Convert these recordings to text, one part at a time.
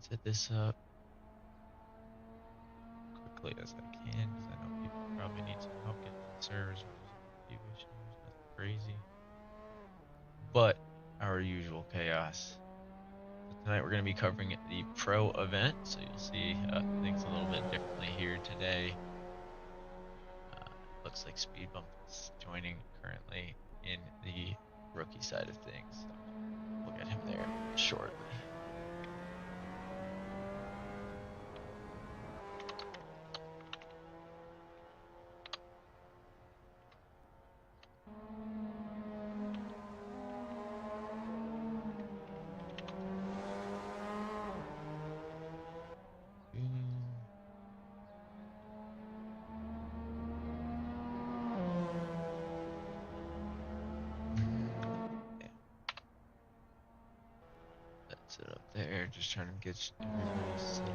set this up quickly as I can because I know people probably need some help getting on servers. We're just having a few issues, nothing crazy, but our usual chaos. So tonight we're going to be covering the pro event, so you'll see things a little bit differently here today. Looks like Speed Bump is joining currently in the rookie side of things, so we'll get him there shortly. That's it up there, just trying to get everybody set up.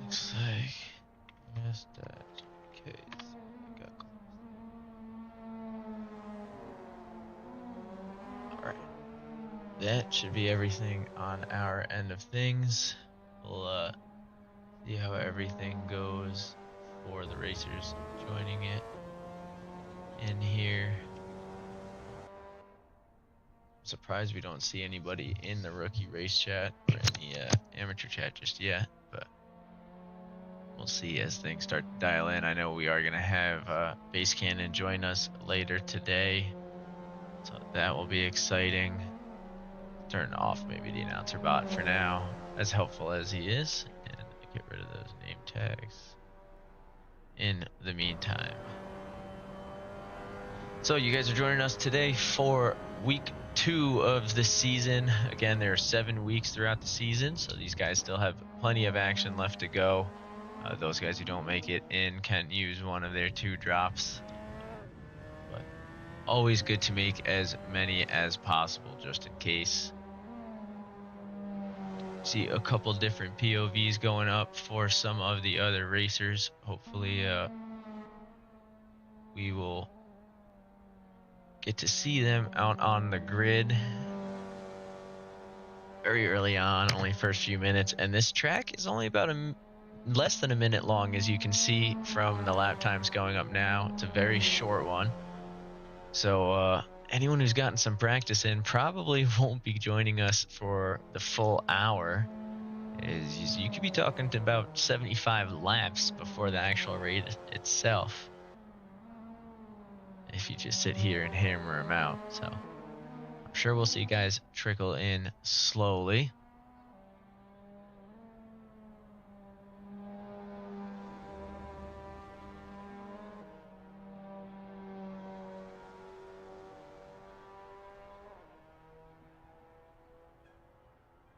Looks like yes, that okay. So we got all right. That should be everything on our end of things. We'll see how everything goes for the racers joining it in here. I'm surprised we don't see anybody in the rookie race chat or in the amateur chat just yet, but we'll see as things start to dial in. I know we are going to have Base Cannon join us later today, so that will be exciting. Turn off maybe the announcer bot for now, as helpful as he is, and get rid of those name tags in the meantime. So you guys are joining us today for week 2 of the season. Again, there are 7 weeks throughout the season, so these guys still have plenty of action left to go. Those guys who don't make it in can use one of their 2 drops, but always good to make as many as possible just in case. See a couple different POVs going up for some of the other racers. Hopefully we will get to see them out on the grid very early on, only first few minutes, and this track is only about less than a minute long, as you can see from the lap times going up now. It's a very short one, so anyone who's gotten some practice in probably won't be joining us for the full hour. You could be talking to about 75 laps before the actual race itself if you just sit here and hammer them out. So I'm sure we'll see guys trickle in slowly.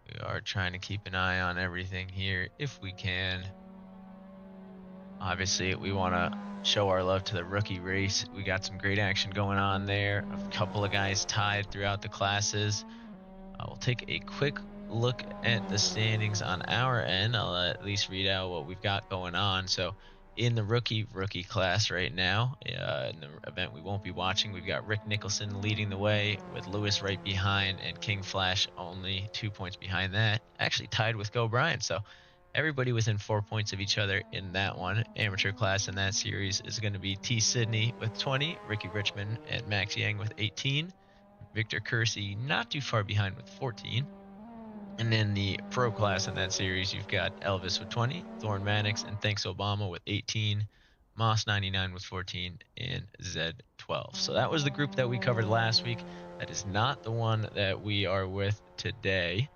We are trying to keep an eye on everything here if we can. Obviously, we want to show our love to the rookie race. We got some great action going on there. A couple of guys tied throughout the classes. We'll take a quick look at the standings on our end. I'll at least read out what we've got going on. So in the rookie class right now, in the event we won't be watching, we've got Rick Nicholson leading the way with Lewis right behind, and King Flash only 2 points behind that, actually tied with Go Brian. So everybody within 4 points of each other in that one. Amateur class in that series is going to be T. Sidney with 20, Ricky Richmond and Max Yang with 18, Victor Kersey not too far behind with 14. And in the pro class in that series, you've got Elvis with 20, Thorn Mannix and Thanks Obama with 18, Moss 99 with 14, and Zed 12. So that was the group that we covered last week. That is not the one that we are with today.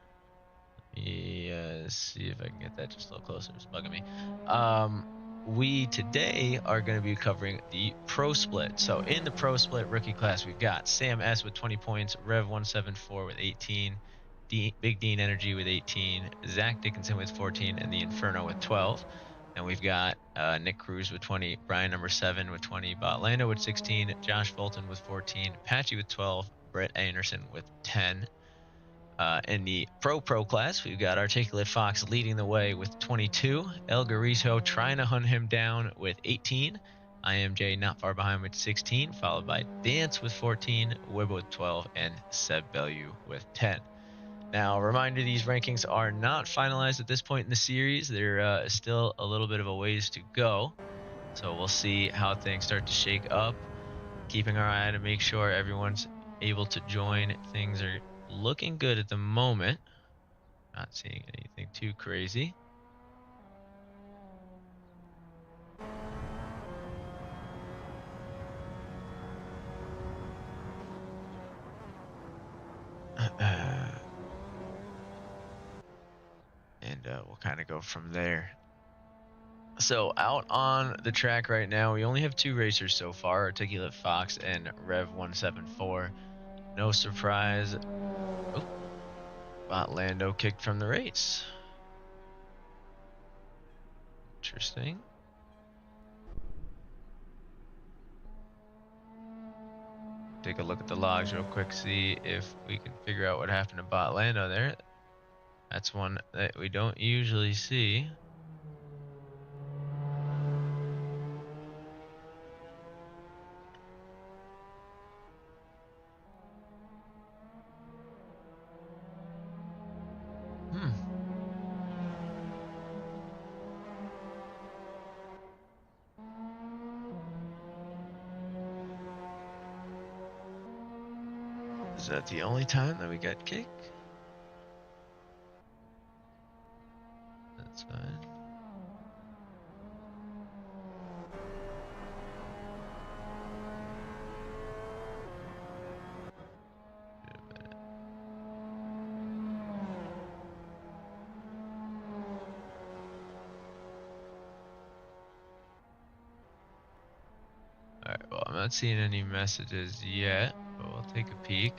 Let me see if I can get that just a little closer. It's bugging me. We today are going to be covering the pro split. So in the pro split rookie class, we've got Sam S with 20 points, Rev174 with 18, Big Dean Energy with 18, Zach Dickinson with 14, and the Inferno with 12. And we've got Nick Cruz with 20, Brian number 7 with 20, Bot Lando with 16, Josh Fulton with 14, Patchy with 12, Brett Anderson with 10. In the Pro class, we've got Articulate Fox leading the way with 22, El Garito trying to hunt him down with 18, IMJ not far behind with 16, followed by Dance with 14, Wibbo with 12, and Seb Bellew with 10. Now, a reminder, these rankings are not finalized at this point in the series. There is still a little bit of a ways to go. So we'll see how things start to shake up. Keeping our eye to make sure everyone's able to join. Things are looking good at the moment. Not seeing anything too crazy. And we'll kind of go from there. So out on the track right now, we only have 2 racers so far, Articulate Fox and Rev174. No surprise. Oh, Bot Lando kicked from the race. Interesting. Take a look at the logs real quick, see if we can figure out what happened to Bot Lando there. That's one that we don't usually see. Is that the only time that we got kicked? That's fine. Alright, well, I'm not seeing any messages yet, but we'll take a peek.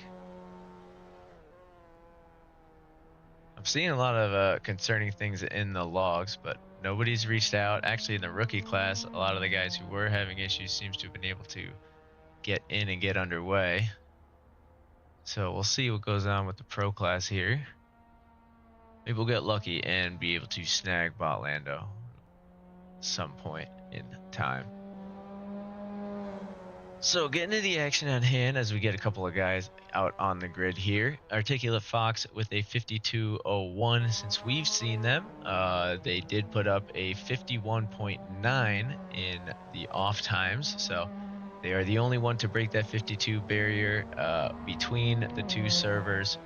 I'm seeing a lot of concerning things in the logs, but nobody's reached out. Actually, in the rookie class, a lot of the guys who were having issues seems to have been able to get in and get underway. So we'll see what goes on with the pro class here. Maybe we'll get lucky and be able to snag Bot Lando at some point in time. So getting to the action on hand as we get a couple of guys out on the grid here. Articulate Fox with a 52.01. Since we've seen them, they did put up a 51.9 in the off times. So they are the only one to break that 52 barrier between the 2 servers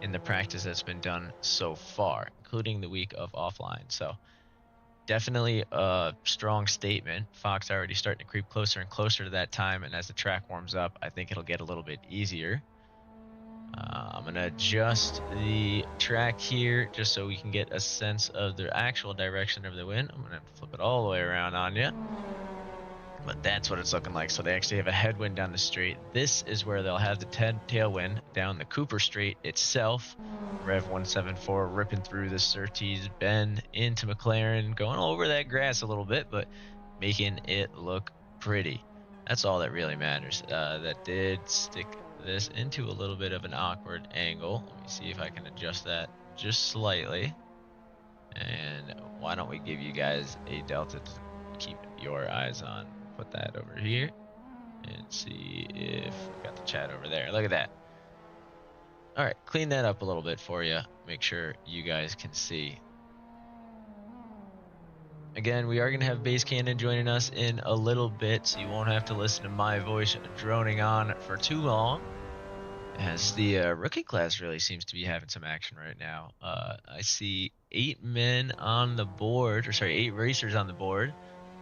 in the practice that's been done so far, including the week of offline. So definitely a strong statement. Fox already starting to creep closer and closer to that time, and as the track warms up, I think it'll get a little bit easier. I'm going to adjust the track here just so we can get a sense of the actual direction of the wind. I'm going to flip it all the way around on you. But that's what it's looking like. So they actually have a headwind down the straight. This is where they'll have the tailwind down the Cooper Straight itself. Rev 174 ripping through the Surtees bend into McLaren, going over that grass a little bit, but making it look pretty. That's all that really matters. That did stick this into a little bit of an awkward angle. Let me see if I can adjust that just slightly. And why don't we give you guys a delta to keep your eyes on. Put that over here and see if we got the chat over there. Look at that. All right, clean that up a little bit for you. Make sure you guys can see. Again, we are going to have Base Cannon joining us in a little bit, so you won't have to listen to my voice droning on for too long, as the rookie class really seems to be having some action right now. I see 8 men on the board, or sorry, 8 racers on the board,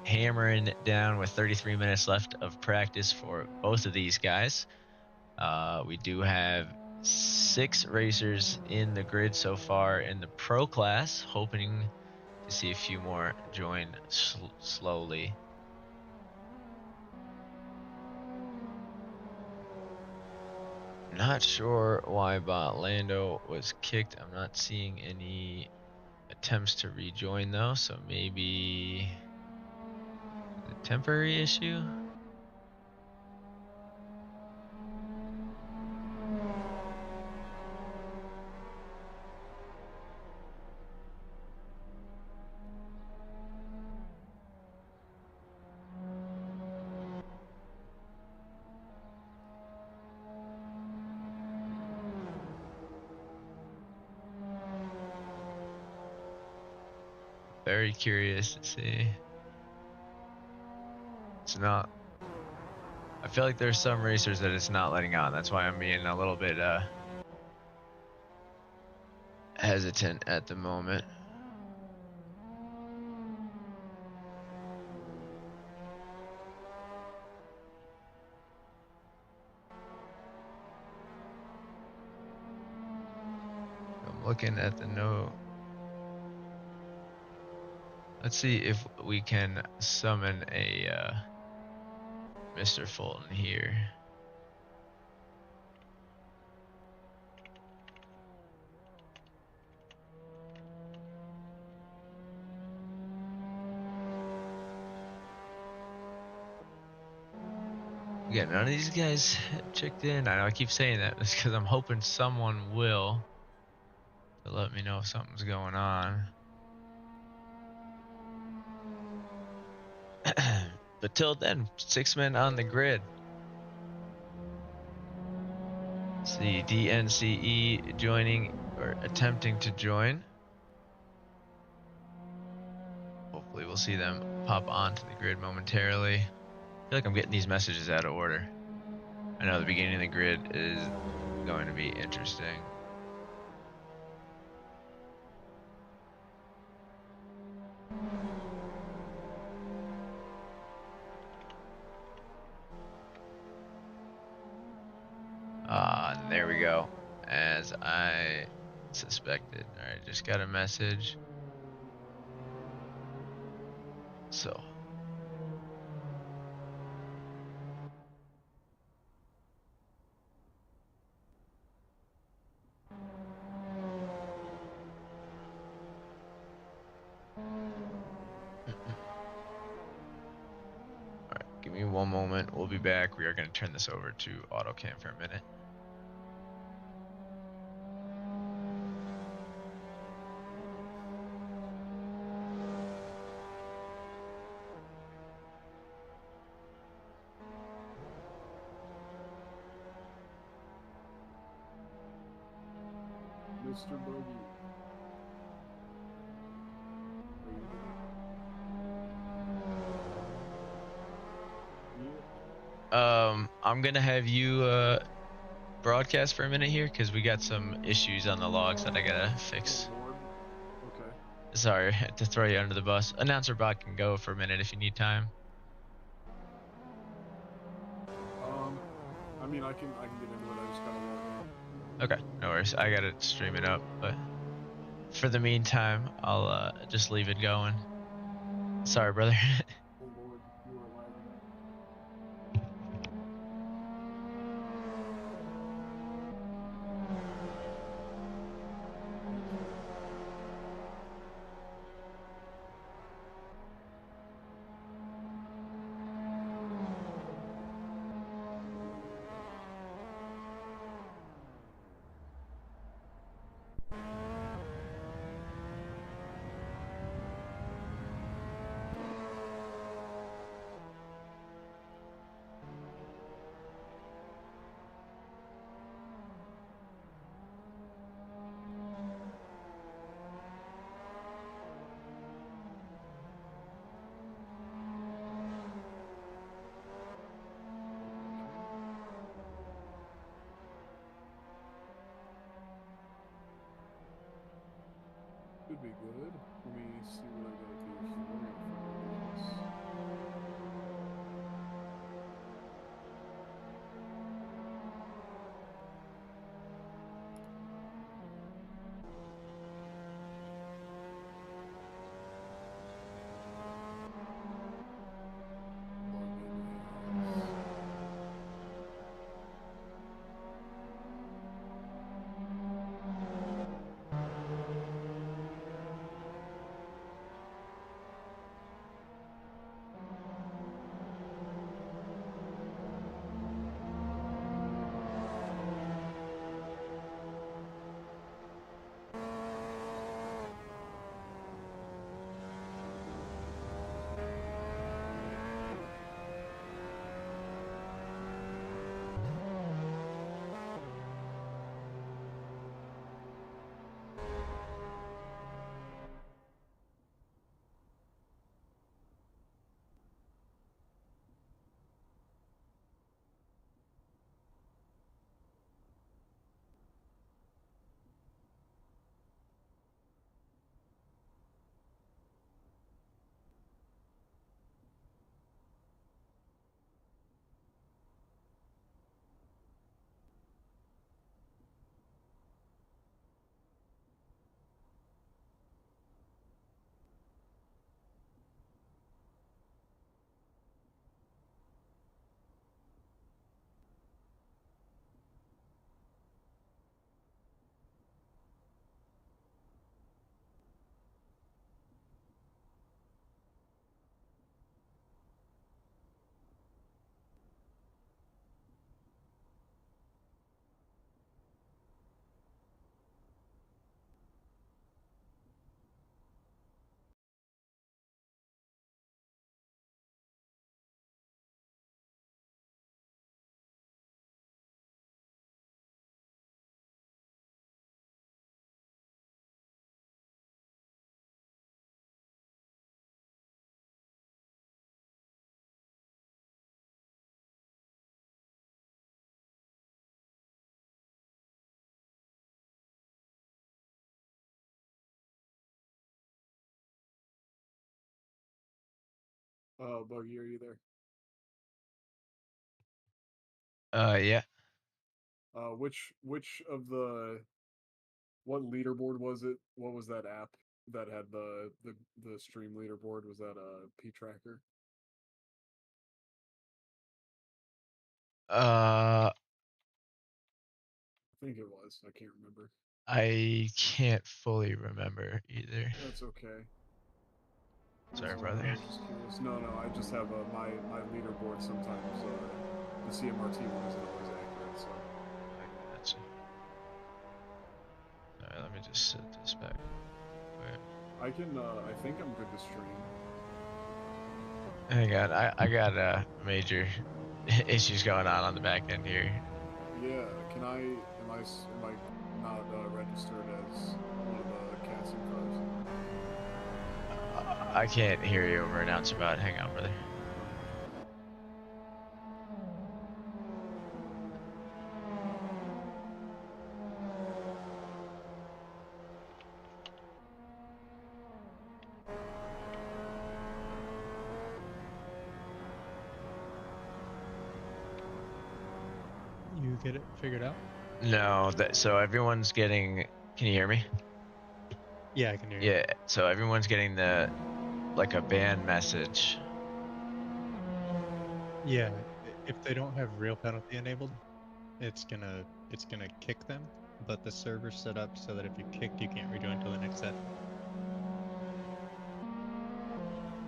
hammering down with 33 minutes left of practice for both of these guys. We do have 6 racers in the grid so far in the pro class, hoping to see a few more join slowly. Not sure why Bot Lando was kicked. I'm not seeing any attempts to rejoin though, so maybe a temporary issue. Very curious to see. It's not. I feel like there's some racers that it's not letting on. That's why I'm being a little bit hesitant at the moment. I'm looking at the note. Let's see if we can summon a Mr. Fulton here. Yeah, none of these guys have checked in. I know I keep saying that. It's because I'm hoping someone will to let me know if something's going on. But till then, 6 men on the grid. See DNCE joining or attempting to join. Hopefully we'll see them pop onto the grid momentarily. I feel like I'm getting these messages out of order. I know the beginning of the grid is going to be interesting. There we go. As I suspected. All right, just got a message. So. All right, give me one moment. We'll be back. We are going to turn this over to AutoCam for a minute. Mr. Bogey. I'm gonna have you broadcast for a minute here because we got some issues on the logs that I gotta fix. Oh, Lord. Okay. Sorry to throw you under the bus. Announcer bot can go for a minute if you need time. I mean, I can get into it. I just gotta log in. Okay, no worries. I gotta stream it up, but for the meantime, I'll just leave it going. Sorry, brother. Oh, Lord, you are lagging. Could be good. Let me see what I gotta do here for this. Buggy, are you there? Yeah. Which of the what leaderboard was it? What was that app that had the stream leaderboard? Was that a P tracker? Uh, I think it was. I can't remember. I can't fully remember either. That's okay. That's Sorry, all right. I brother. was just curious. No. I just have my leaderboard. Sometimes the CMRT one isn't always accurate. So I gotcha. All right, let me just set this back quick. I can. I think I'm good to stream. Hang on, I got major issues going on the back end here. Yeah. Can I? Am I not registered as one of the casting cars? I can't hear you over announce about. Hang on, brother. You get it figured out? No, so everyone's getting. Can you hear me? Yeah, I can hear you. Yeah, so everyone's getting the like a ban message. Yeah, if they don't have real penalty enabled, it's gonna kick them, but the server's set up so that if you're kicked, you can't rejoin until the next session.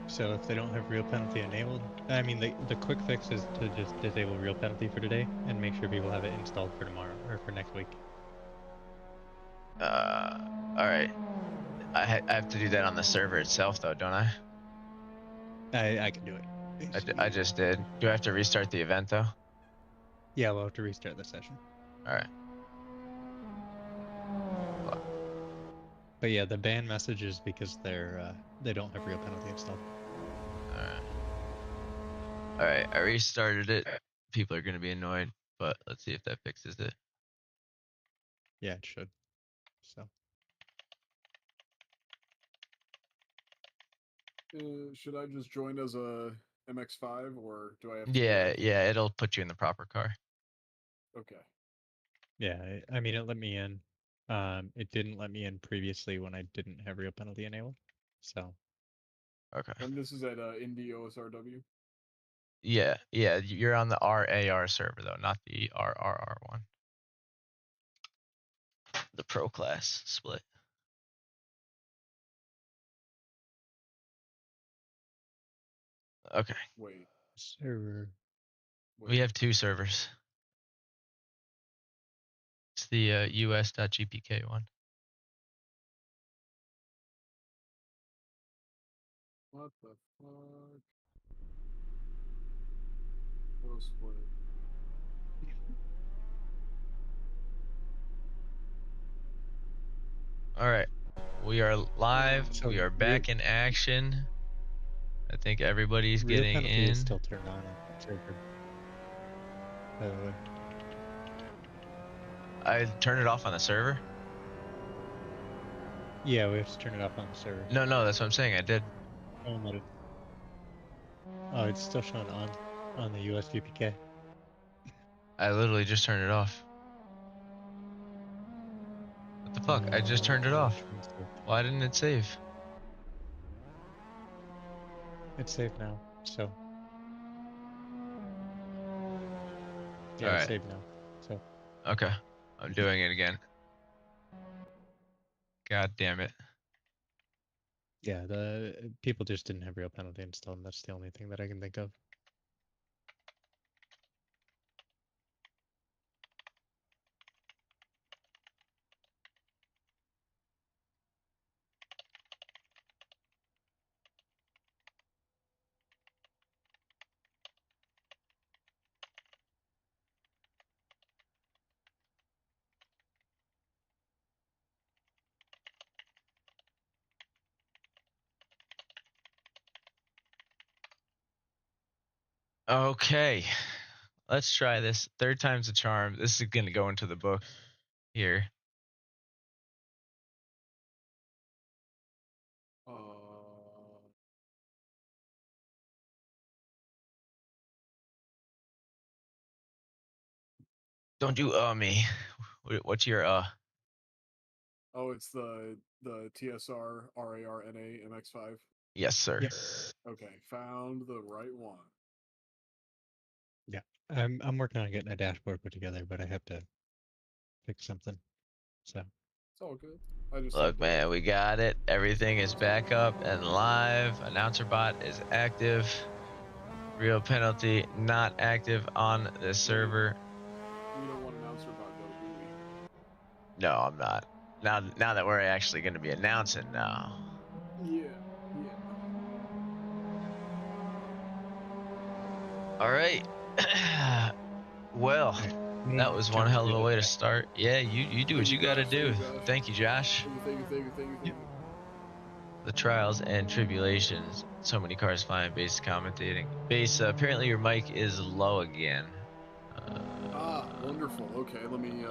So if they don't have real penalty enabled, I mean the quick fix is to just disable real penalty for today and make sure people have it installed for tomorrow or for next week. Uh, all right. I have to do that on the server itself, though, don't I? I can do it. I just did. Do I have to restart the event though? Yeah, we'll have to restart the session. All right. Fuck. But yeah, the ban message is because they don't have real penalty installed. All right. All right. I restarted it. People are gonna be annoyed, but let's see if that fixes it. Yeah, it should. So Should I just join as a MX5 or do I have to Yeah, like? yeah. It'll put you in the proper car. Okay. yeah, I mean it let me in. It didn't let me in previously when I didn't have real penalty enabled. So Okay. And this is at Indie OSRW. Yeah, yeah. You're on the RAR server though, not the RRR one. The pro class split. Okay. Wait, server. We wait. have two servers. It's the us.gpk one. What the fuck? Pro split. All right. We are live. So We are real back in action. I think everybody's real getting penalty is in. still turned on the server, by the way. I turned it off on the server. Yeah, we have to turn it off on the server. No, that's what I'm saying. I did. Oh, that it, oh, it's still showing on the US VPK. I literally just turned it off. What the fuck? I just turned it off. Trim saved. Why didn't it save? It's saved now. So All yeah, it's right. saved now. So Okay. I'm doing it again. God damn it. yeah, the people just didn't have real penalty installed. And that's the only thing that I can think of. Okay. Let's try this. Third time's a charm. This is going to go into the book here. Uh, Don't do me. What's your Oh, it's the TSR RARNA MX5. Yes, sir. Yep. Okay, found the right one. Yeah. I'm working on getting a dashboard put together, but I have to fix something. So It's all good. I just Look, had to. man, we got it. Everything is back up and live. Announcer bot is active. Real penalty not active on the server. We don't want announcer bot though, do we? No, I'm not. Now that we're actually going to be announcing now. Yeah. All right. Well, all right. that was one Jump hell of through a the way to chat. start. Yeah, you do what Thank you you, got to Josh. Thank do. you, Josh. Thank you, Josh. Thank you. The trials and tribulations. So many cars flying. Base commentating. Base. Apparently your mic is low again. Wonderful. Okay, let me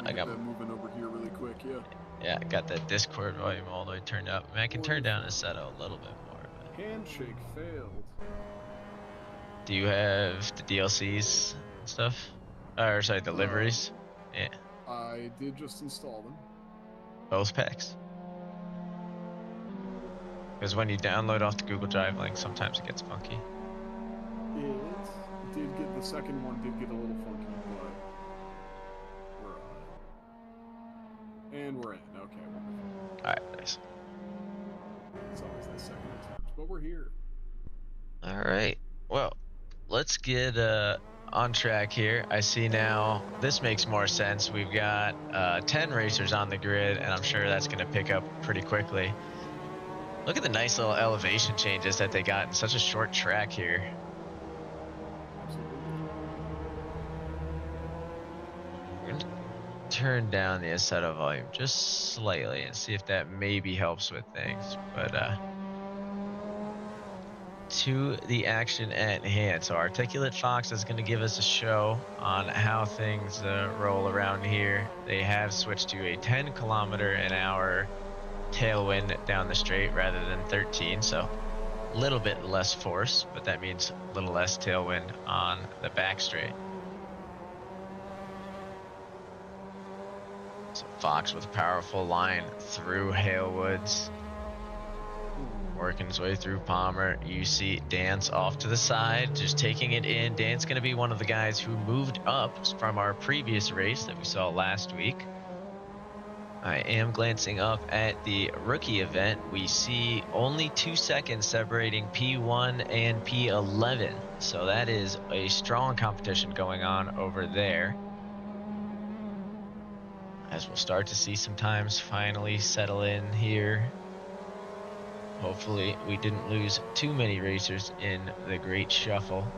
I get got that moving over here really quick. Yeah. Yeah, I got that Discord volume all the way turned up. I mean, I can turn down the Wonderful. setup a little bit more. But Handshake failed. do you have the DLCs and stuff? Or sorry, the liveries? Yeah, I did just install them. both packs. Because when you download off the Google Drive link, sometimes it gets funky. It did get the second one did get a little funky, but we're in. Okay, wonderful. All right, nice. It's always that second attempt, but we're here. All right. Well, let's get on track here. I see now this makes more sense. We've got 10 racers on the grid, and I'm sure that's going to pick up pretty quickly. Look at the nice little elevation changes that they got in such a short track here. We're going to turn down the Assetto volume just slightly and see if that maybe helps with things. But to the action at hand. So Articulate Fox is going to give us a show on how things roll around here. They have switched to a 10 kilometer an hour tailwind down the straight rather than 13. So a little bit less force, but that means a little less tailwind on the back straight. So Fox with a powerful line through Halewoods, working his way through Palmer. You see Dance off to the side, just taking it in. Dan's going to be one of the guys who moved up from our previous race that we saw last week. I am glancing up at the rookie event. We see only 2 seconds separating P1 and P11. So that is a strong competition going on over there. As we'll start to see some times finally settle in here. Hopefully we didn't lose too many racers in the Great Shuffle.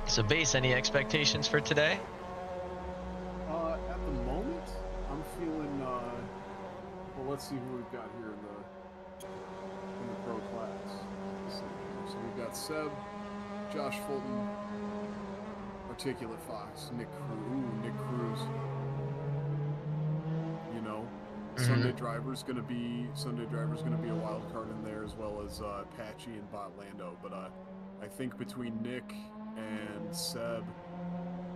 So Base, any expectations for today? At the moment, I'm feeling well, let's see who we've got here in the pro class. Let's see. So we've got Seb, Josh Fulton, Articulate Fox, Nick Cruz. You know, Sunday Driver's gonna be a wild card in there, as well as Patchy and Bot Lando. But I think between Nick and Seb,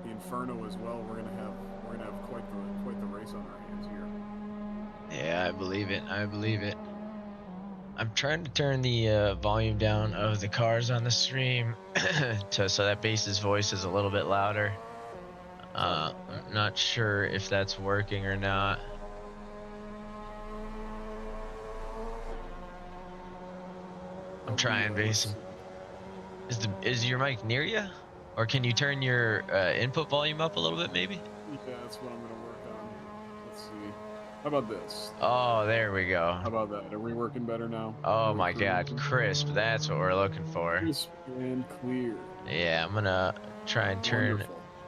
the Inferno as well, we're gonna have quite the race on our hands here. Yeah, I believe it. I'm trying to turn the volume down of the cars on the stream so that Base's voice is a little bit louder. I'm not sure if that's working or not. I'm trying, Base. Is your mic near you? Or can you turn your input volume up a little bit, maybe? Yeah, that's what I'm gonna work on. Let's see. How about this? Oh, there we go. How about that? Are we working better now? Oh my God, crisp. That's what we're looking for. Crisp and clear. Yeah, I'm gonna try and turn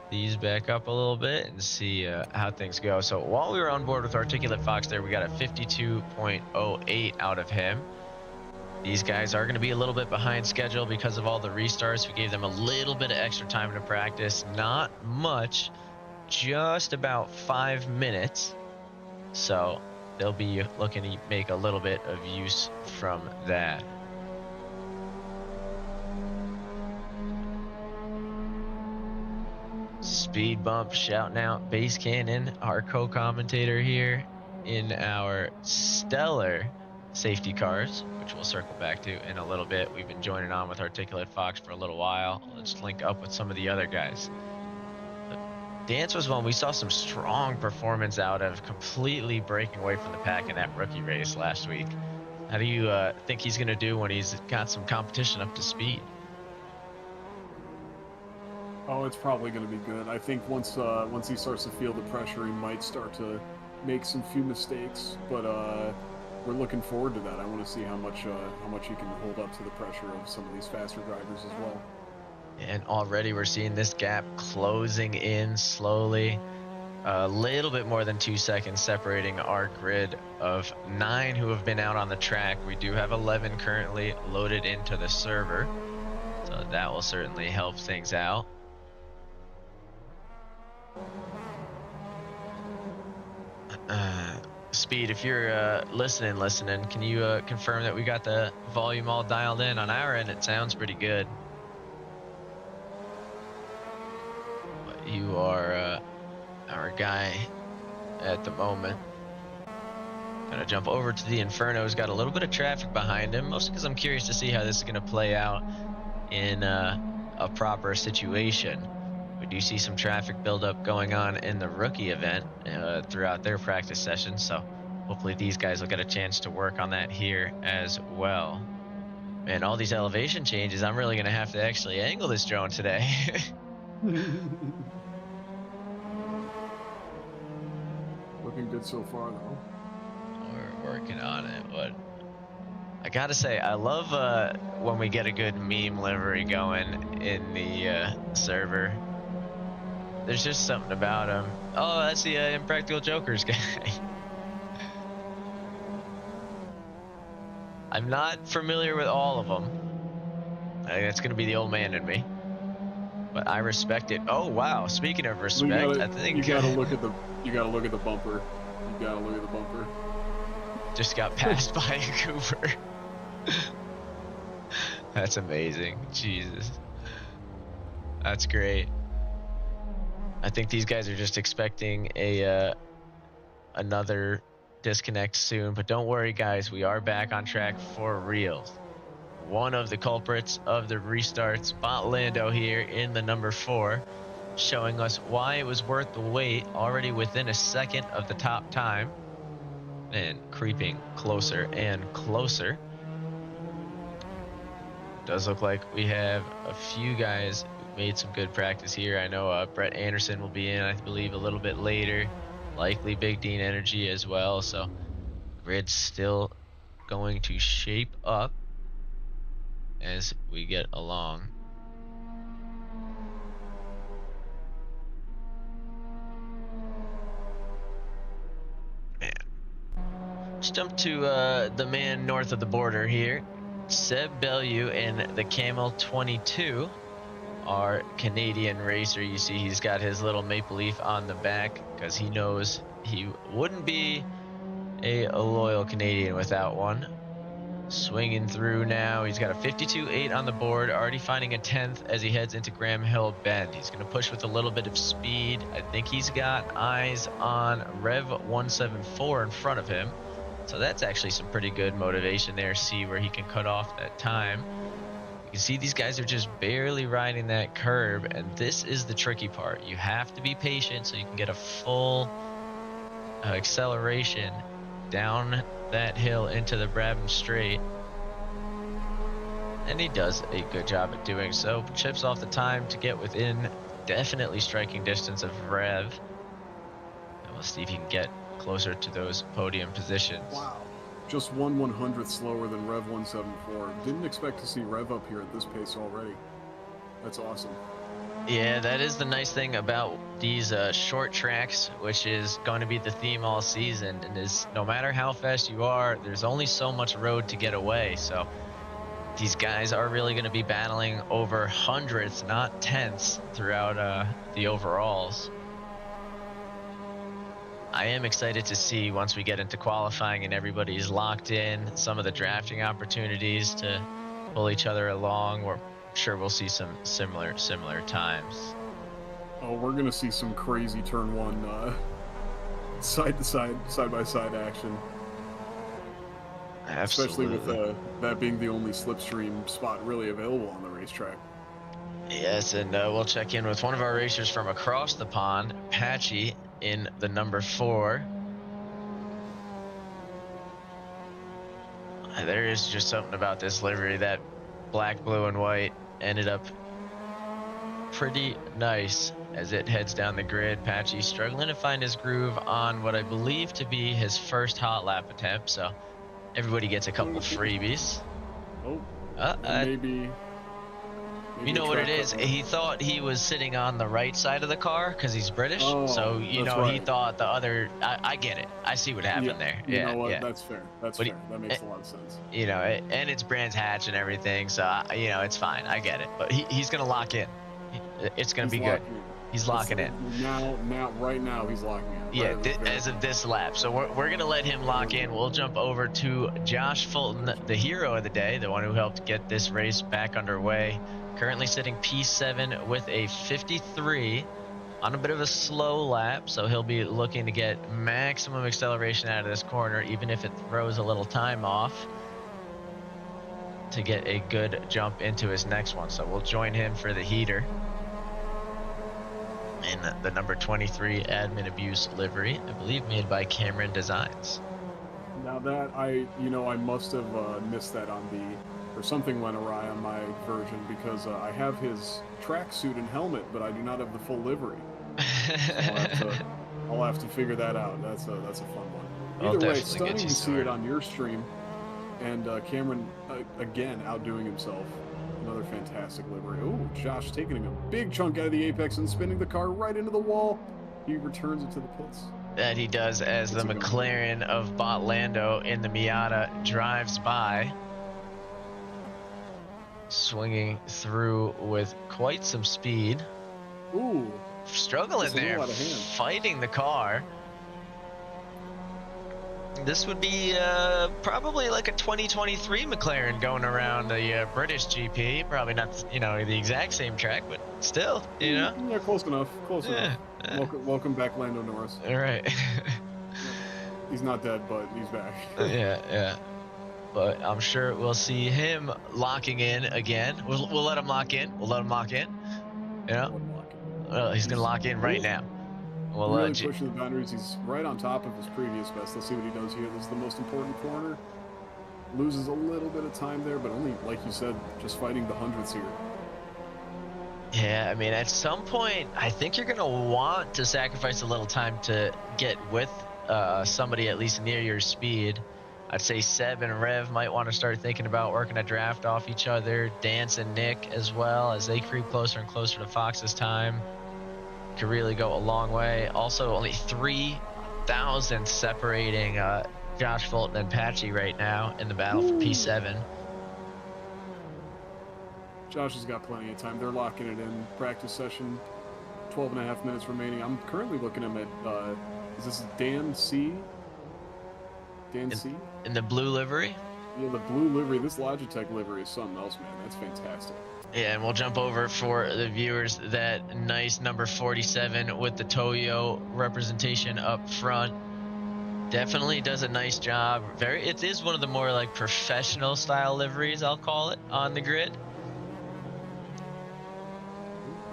these back up a little bit and see how things go. So while we were on board with Articulate Fox there, we got a 52.08 out of him. These guys are going to be a little bit behind schedule because of all the restarts. We gave them a little bit of extra time to practice. Not much, just about 5 minutes. So they'll be looking to make a little bit of use from that. Speed bump shouting out Base Cannon, our co-commentator here in our stellar safety cars, which we'll circle back to in a little bit. We've been joining on with Articulate Fox for a little while. Let's link up with some of the other guys. Dance was one we saw some strong performance out of, completely breaking away from the pack in that rookie race last week. How do you think he's going to do when he's got some competition up to speed? Oh, it's probably going to be good. I think once he starts to feel the pressure, he might start to make some few mistakes. But we're looking forward to that. I want to see how much he can hold up to the pressure of some of these faster drivers as well. And already we're seeing this gap closing in slowly. A little bit more than 2 seconds separating our grid of 9 who have been out on the track. We do have 11 currently loaded into the server, so that will certainly help things out. Speed, if you're listening, can you confirm that we got the volume all dialed in on our end? It sounds pretty good. But you are our guy at the moment. Gonna jump over to the Inferno. He's got a little bit of traffic behind him, mostly because I'm curious to see how this is gonna play out in a proper situation. We do see some traffic buildup going on in the rookie event throughout their practice sessions, so hopefully these guys will get a chance to work on that here as well. Man, all these elevation changes, I'm really gonna have to actually angle this drone today. Looking good so far, though. We're working on it, but I gotta say, I love when we get a good meme livery going in the server. There's just something about him. Oh, that's the Impractical Jokers guy. I'm not familiar with all of them. I think that's gonna be the old man in me, but I respect it. Oh wow! Speaking of respect, I think you gotta look at the bumper. You gotta look at the bumper. Just got passed by a Cooper. That's amazing. Jesus, that's great. I think these guys are just expecting a another disconnect soon, but don't worry guys, we are back on track for real. One of the culprits of the restarts, Bot Lando here in the number 4, showing us why it was worth the wait, already within a second of the top time and creeping closer and closer. Does look like we have a few guys who made some good practice here. I know Brett Anderson will be in, I believe, a little bit later. Likely Big Dean Energy as well. So grid's still going to shape up as we get along. Man. Let's jump to the man north of the border here. Seb Bellew in the Camel 22, our Canadian racer. You see he's got his little maple leaf on the back because he knows he wouldn't be a loyal Canadian without one. Swinging through now. He's got a 52.8 on the board, already finding a 10th as he heads into Graham Hill Bend. He's going to push with a little bit of speed. I think he's got eyes on Rev 174 in front of him. So that's actually some pretty good motivation there. See where he can cut off that time. You can see these guys are just barely riding that curb, and this is the tricky part. You have to be patient so you can get a full acceleration down that hill into the Brabham Straight. And he does a good job at doing so. Chips off the time to get within definitely striking distance of Rev. And we'll see if he can get closer to those podium positions. Wow. Just 1/100th slower than Rev 174. Didn't expect to see Rev up here at this pace already. That's awesome. Yeah, that is the nice thing about these short tracks, which is going to be the theme all season, and is no matter how fast you are, there's only so much road to get away. So these guys are really going to be battling over hundredths, not tenths, throughout the overalls. I am excited to see once we get into qualifying and everybody's locked in, some of the drafting opportunities to pull each other along. We're sure we'll see some similar times. Oh, we're gonna see some crazy turn one side to side, side by side action. Absolutely. Especially with that being the only slipstream spot really available on the racetrack. Yes, and we'll check in with one of our racers from across the pond, Patchy, in the number 4. There is just something about this livery. That black, blue, and white ended up pretty nice as it heads down the grid. Patchy struggling to find his groove on what I believe to be his first hot lap attempt, so everybody gets a couple freebies. Oh, and maybe you know what it is? He thought he was sitting on the right side of the car because he's British. Oh, so, you know, right. he thought the other... I get it. I see what happened there. You know what? Yeah. That's fair. That's fair. That makes a lot of sense. You know, and it's Brands Hatch and everything, so, you know, it's fine. I get it. But he's going to lock in. It's going to be good. He's locking in. Right now, he's locking in. Yeah, as of this lap. So we're going to let him lock in. We'll jump over to Josh Fulton, the hero of the day, the one who helped get this race back underway. Currently sitting P7 with a 53 on a bit of a slow lap. So he'll be looking to get maximum acceleration out of this corner, even if it throws a little time off, to get a good jump into his next one. So we'll join him for the heater in the number 23 admin abuse livery, I believe made by Cameron Designs. Now that I must have missed that on or something went awry on my version, because I have his tracksuit and helmet, but I do not have the full livery. So I'll have to figure that out. That's a fun one. Either way, stunning to see it on your stream, and Cameron again outdoing himself. Another fantastic livery. Oh, Josh taking a big chunk out of the apex and spinning the car right into the wall. He returns it to the pits. That he does as the McLaren of Bot Lando in the Miata drives by, swinging through with quite some speed. Ooh, struggling there, fighting the car. This would be probably like a 2023 McLaren going around the British GP. Probably not, you know, the exact same track, but still, you know. Yeah, close enough. Close enough. Welcome back, Lando Norris. All right. He's not dead, but he's back. Yeah. But I'm sure we'll see him locking in again. We'll let him lock in. You know. Well, he's gonna lock in right now. Well, really pushing the boundaries. He's right on top of his previous best. Let's see what he does here. This is the most important corner. Loses a little bit of time there, but only, like you said, just fighting the hundredths here. Yeah, I mean, at some point, I think you're gonna want to sacrifice a little time to get with somebody at least near your speed. I'd say Seb and Rev might want to start thinking about working a draft off each other. Dance and Nick as well, as they creep closer and closer to Fox's time. Could really go a long way. Also, only 3,000 separating Josh Fulton and Patchy right now in the battle for P7. Josh has got plenty of time. They're locking it in. Practice session, 12.5 minutes remaining. I'm currently looking at him at, is this Dan C? Dan C? In the blue livery? Yeah, the blue livery. This Logitech livery is something else, man. That's fantastic. Yeah, and we'll jump over for the viewers that nice number 47 with the Toyo representation up front. Definitely does a nice job. It is one of the more like professional style liveries, I'll call it, on the grid.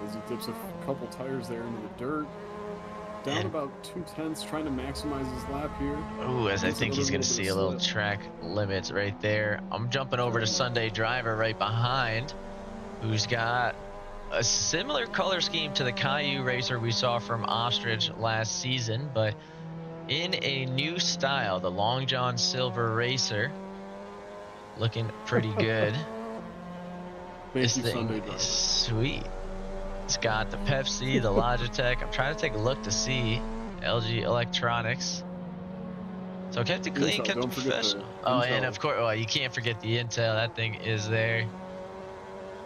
As he dips a couple tires there into the dirt. Down about 2/10, trying to maximize his lap here. Ooh, as I think he's going to see a little track limits right there. I'm jumping over to Sunday Driver right behind, who's got a similar color scheme to the Caillou racer we saw from Ostrich last season, but in a new style, the Long John Silver racer. Looking pretty good. This thing is sweet. It's got the Pepsi, the Logitech. I'm trying to take a look to see LG Electronics. So kept it clean, kept it professional. Oh, and of course, well, you can't forget the Intel. That thing is there.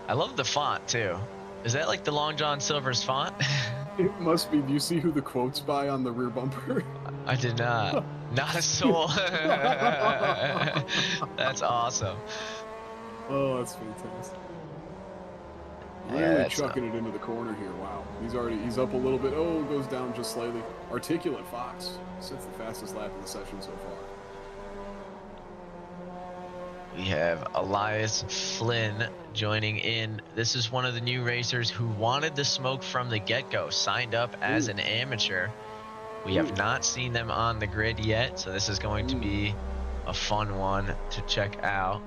I love the font too. Is that like the Long John Silver's font? It must be. Do you see who the quote's by on the rear bumper? I did not. Not a soul. That's awesome. Oh, that's fantastic. Yeah, Really that's chucking it into the corner here. Wow. He's up a little bit. Oh, goes down just slightly. Articulate Fox sets the fastest lap of the session so far. We have Elias Flynn joining in. This is one of the new racers who wanted the smoke from the get-go, signed up as an amateur. We have not seen them on the grid yet, so this is going to be a fun one to check out.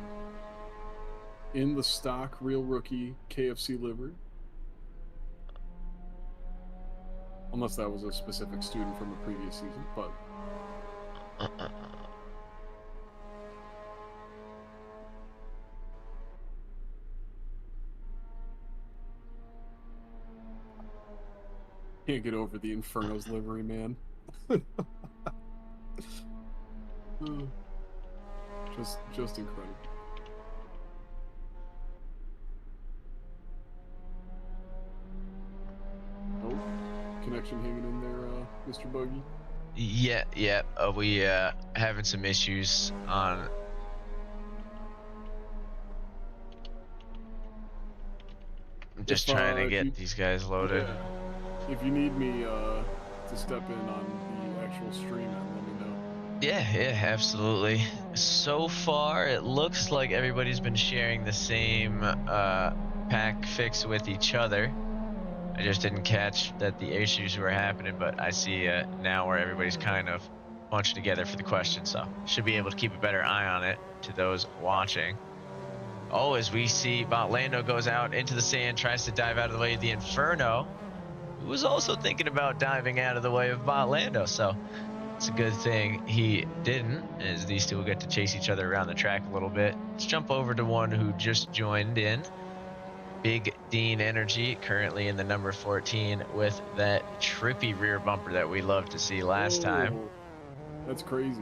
In the stock real rookie KFC livery. Unless that was a specific student from a previous season, but can't get over the Inferno's livery, man. Just incredible. Oh, connection hanging in there, Mr. Buggy. Yeah. We having some issues on. I'm just trying to get these guys loaded. Yeah. If you need me to step in on the actual stream, let me know. Yeah, absolutely. So far, it looks like everybody's been sharing the same pack fix with each other. I just didn't catch that the issues were happening, but I see now where everybody's kind of bunched together for the question, so should be able to keep a better eye on it to those watching. Oh, as we see Lando goes out into the sand, tries to dive out of the way of the Inferno, who was also thinking about diving out of the way of Lando, so it's a good thing he didn't, as these two will get to chase each other around the track a little bit. Let's jump over to one who just joined in. Big Dean Energy, currently in the number 14 with that trippy rear bumper that we loved to see last time. That's crazy.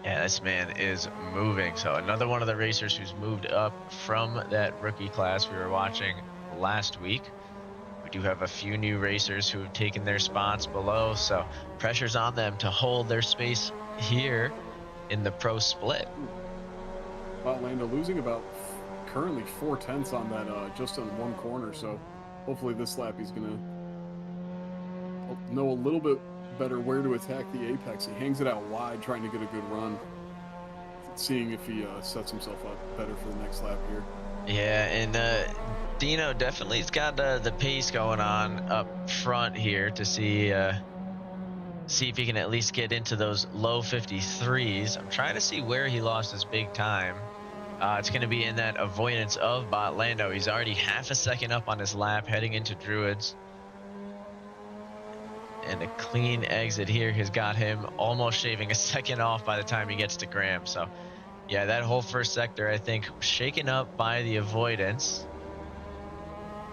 Yeah, this man is moving. So another one of the racers who's moved up from that rookie class we were watching last week. We do have a few new racers who have taken their spots below, so pressure's on them to hold their space here in the pro split. Lando losing about currently 4/10 on that just on one corner, so hopefully this lap he's gonna know a little bit better where to attack the apex. He hangs it out wide, trying to get a good run, seeing if he sets himself up better for the next lap here. Yeah, and Dino definitely's got the pace going on up front here to see if he can at least get into those low 53s. I'm trying to see where he lost his big time. It's going to be in that avoidance of Lando. He's already half a second up on his lap heading into Druids. And a clean exit here has got him almost shaving a second off by the time he gets to Graham. So, yeah, that whole first sector, I think, shaken up by the avoidance,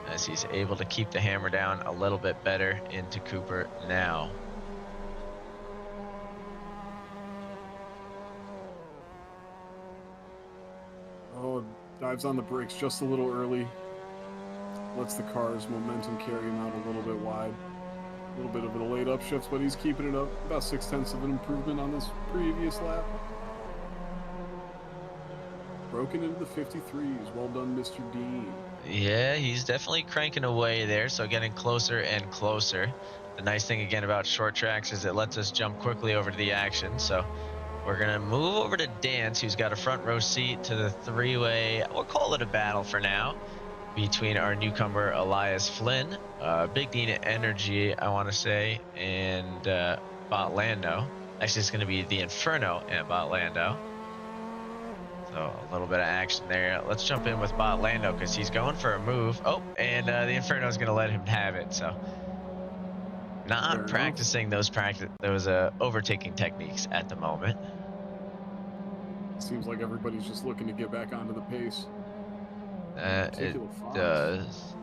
as he's able to keep the hammer down a little bit better into Cooper now. Oh, dives on the brakes just a little early. Lets the car's momentum carry him out a little bit wide. A little bit of a delayed upshifts, but he's keeping it up. About 6/10 of an improvement on this previous lap. Broken into the 53s. Well done, Mr. Dean. Yeah, he's definitely cranking away there, so getting closer and closer. The nice thing, again, about short tracks is it lets us jump quickly over to the action. So we're going to move over to Dance, who's got a front row seat to the three-way, we'll call it a battle for now, between our newcomer, Elias Flynn, Big Dean Energy, I want to say, and Lando. Actually, it's going to be the Inferno and Lando. So a little bit of action there. Let's jump in with Lando because he's going for a move. Oh, and the Inferno is going to let him have it. So not practicing those overtaking techniques at the moment. Seems like everybody's just looking to get back onto the pace. It does.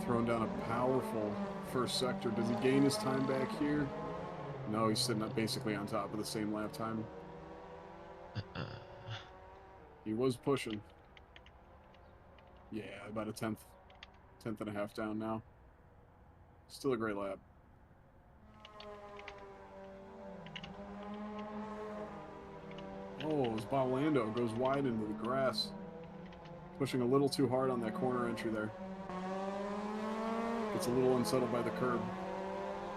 Throwing down a powerful first sector. Does he gain his time back here? No, he's sitting up basically on top of the same lap time. He was pushing. Yeah, about a tenth and a half down now. Still a great lap. Oh, as Lando goes wide into the grass. Pushing a little too hard on that corner entry there. Gets a little unsettled by the curb.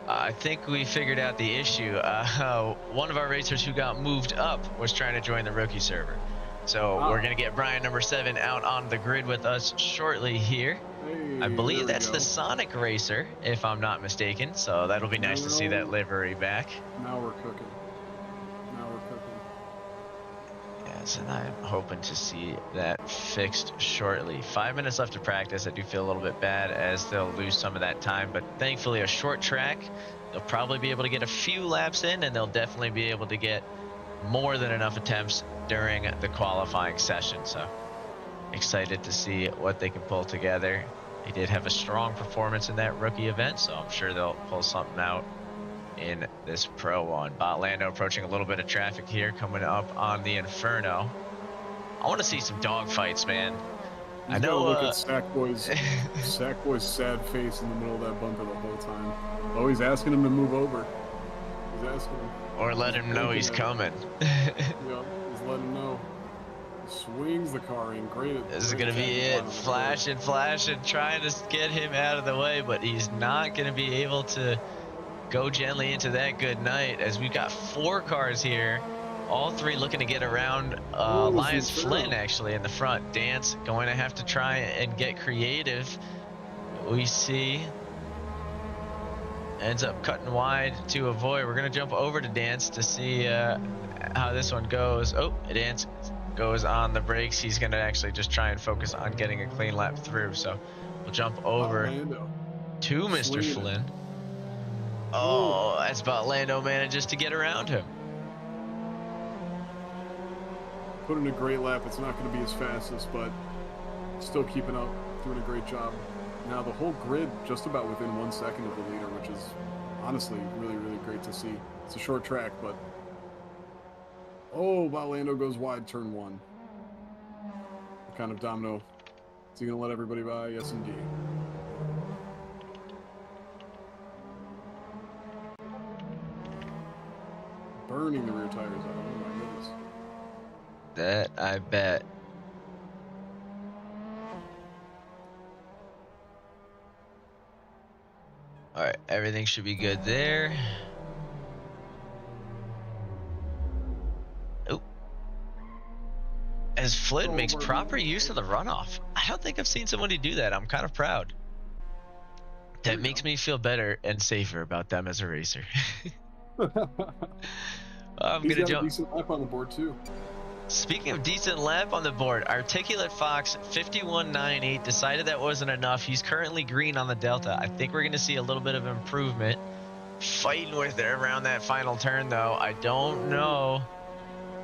I think we figured out the issue. One of our racers who got moved up was trying to join the rookie server. So we're going to get Brian number 7 out on the grid with us shortly here. Hey, I believe there we that's go. the Sonic Racer, if I'm not mistaken. So that'll be nice to see that livery back. Now we're cooking. Now we're cooking. Yes, and I'm hoping to see that fixed shortly. 5 minutes left to practice. I do feel a little bit bad as they'll lose some of that time, but thankfully a short track. They'll probably be able to get a few laps in, and they'll definitely be able to get more than enough attempts during the qualifying session. So excited to see what they can pull together. They did have a strong performance in that rookie event, so I'm sure they'll pull something out in this Pro 1. Botlando approaching a little bit of traffic here, coming up on the Inferno. I want to see some dog fights, man. I know. Look at Sackboy's sad face in the middle of that bumper the whole time. Oh, he's asking him to move over. He's asking him. Or let him know he's coming. Yeah, just let him know. He swings the car in. Great. This is going to be it. Flashing, trying to get him out of the way, but he's not going to be able to go gently into that good night, as we've got 4 cars here, all 3 looking to get around Lions Flynn actually in the front. Dance going to have to try and get creative. We see ends up cutting wide to avoid. We're going to jump over to Dance to see how this one goes. Oh, Dance goes on the brakes. He's going to actually just try and focus on getting a clean lap through. So we'll jump over to Mr. Flynn. Oh, that's Botlando manages to get around him. Put in a great lap. It's not going to be his fastest, but still keeping up, doing a great job. Now the whole grid just about within 1 second of the leader, which is honestly really, really great to see. It's a short track, but oh, Botlando goes wide turn 1. What kind of domino? Is he going to let everybody by? Yes, indeed. Burning the rear tires out. Oh my goodness. That I bet. All right, everything should be good there. Oh. As Flynn makes proper use of the runoff. I don't think I've seen somebody do that. I'm kind of proud. That makes me feel better and safer about them as a racer. I'm He's gonna got jump. a decent lap on the board too. Speaking of decent lap on the board, Articulate Fox 51.98 decided that wasn't enough. He's currently green on the Delta. I think we're going to see a little bit of improvement. Fighting with it around that final turn, though. I don't know.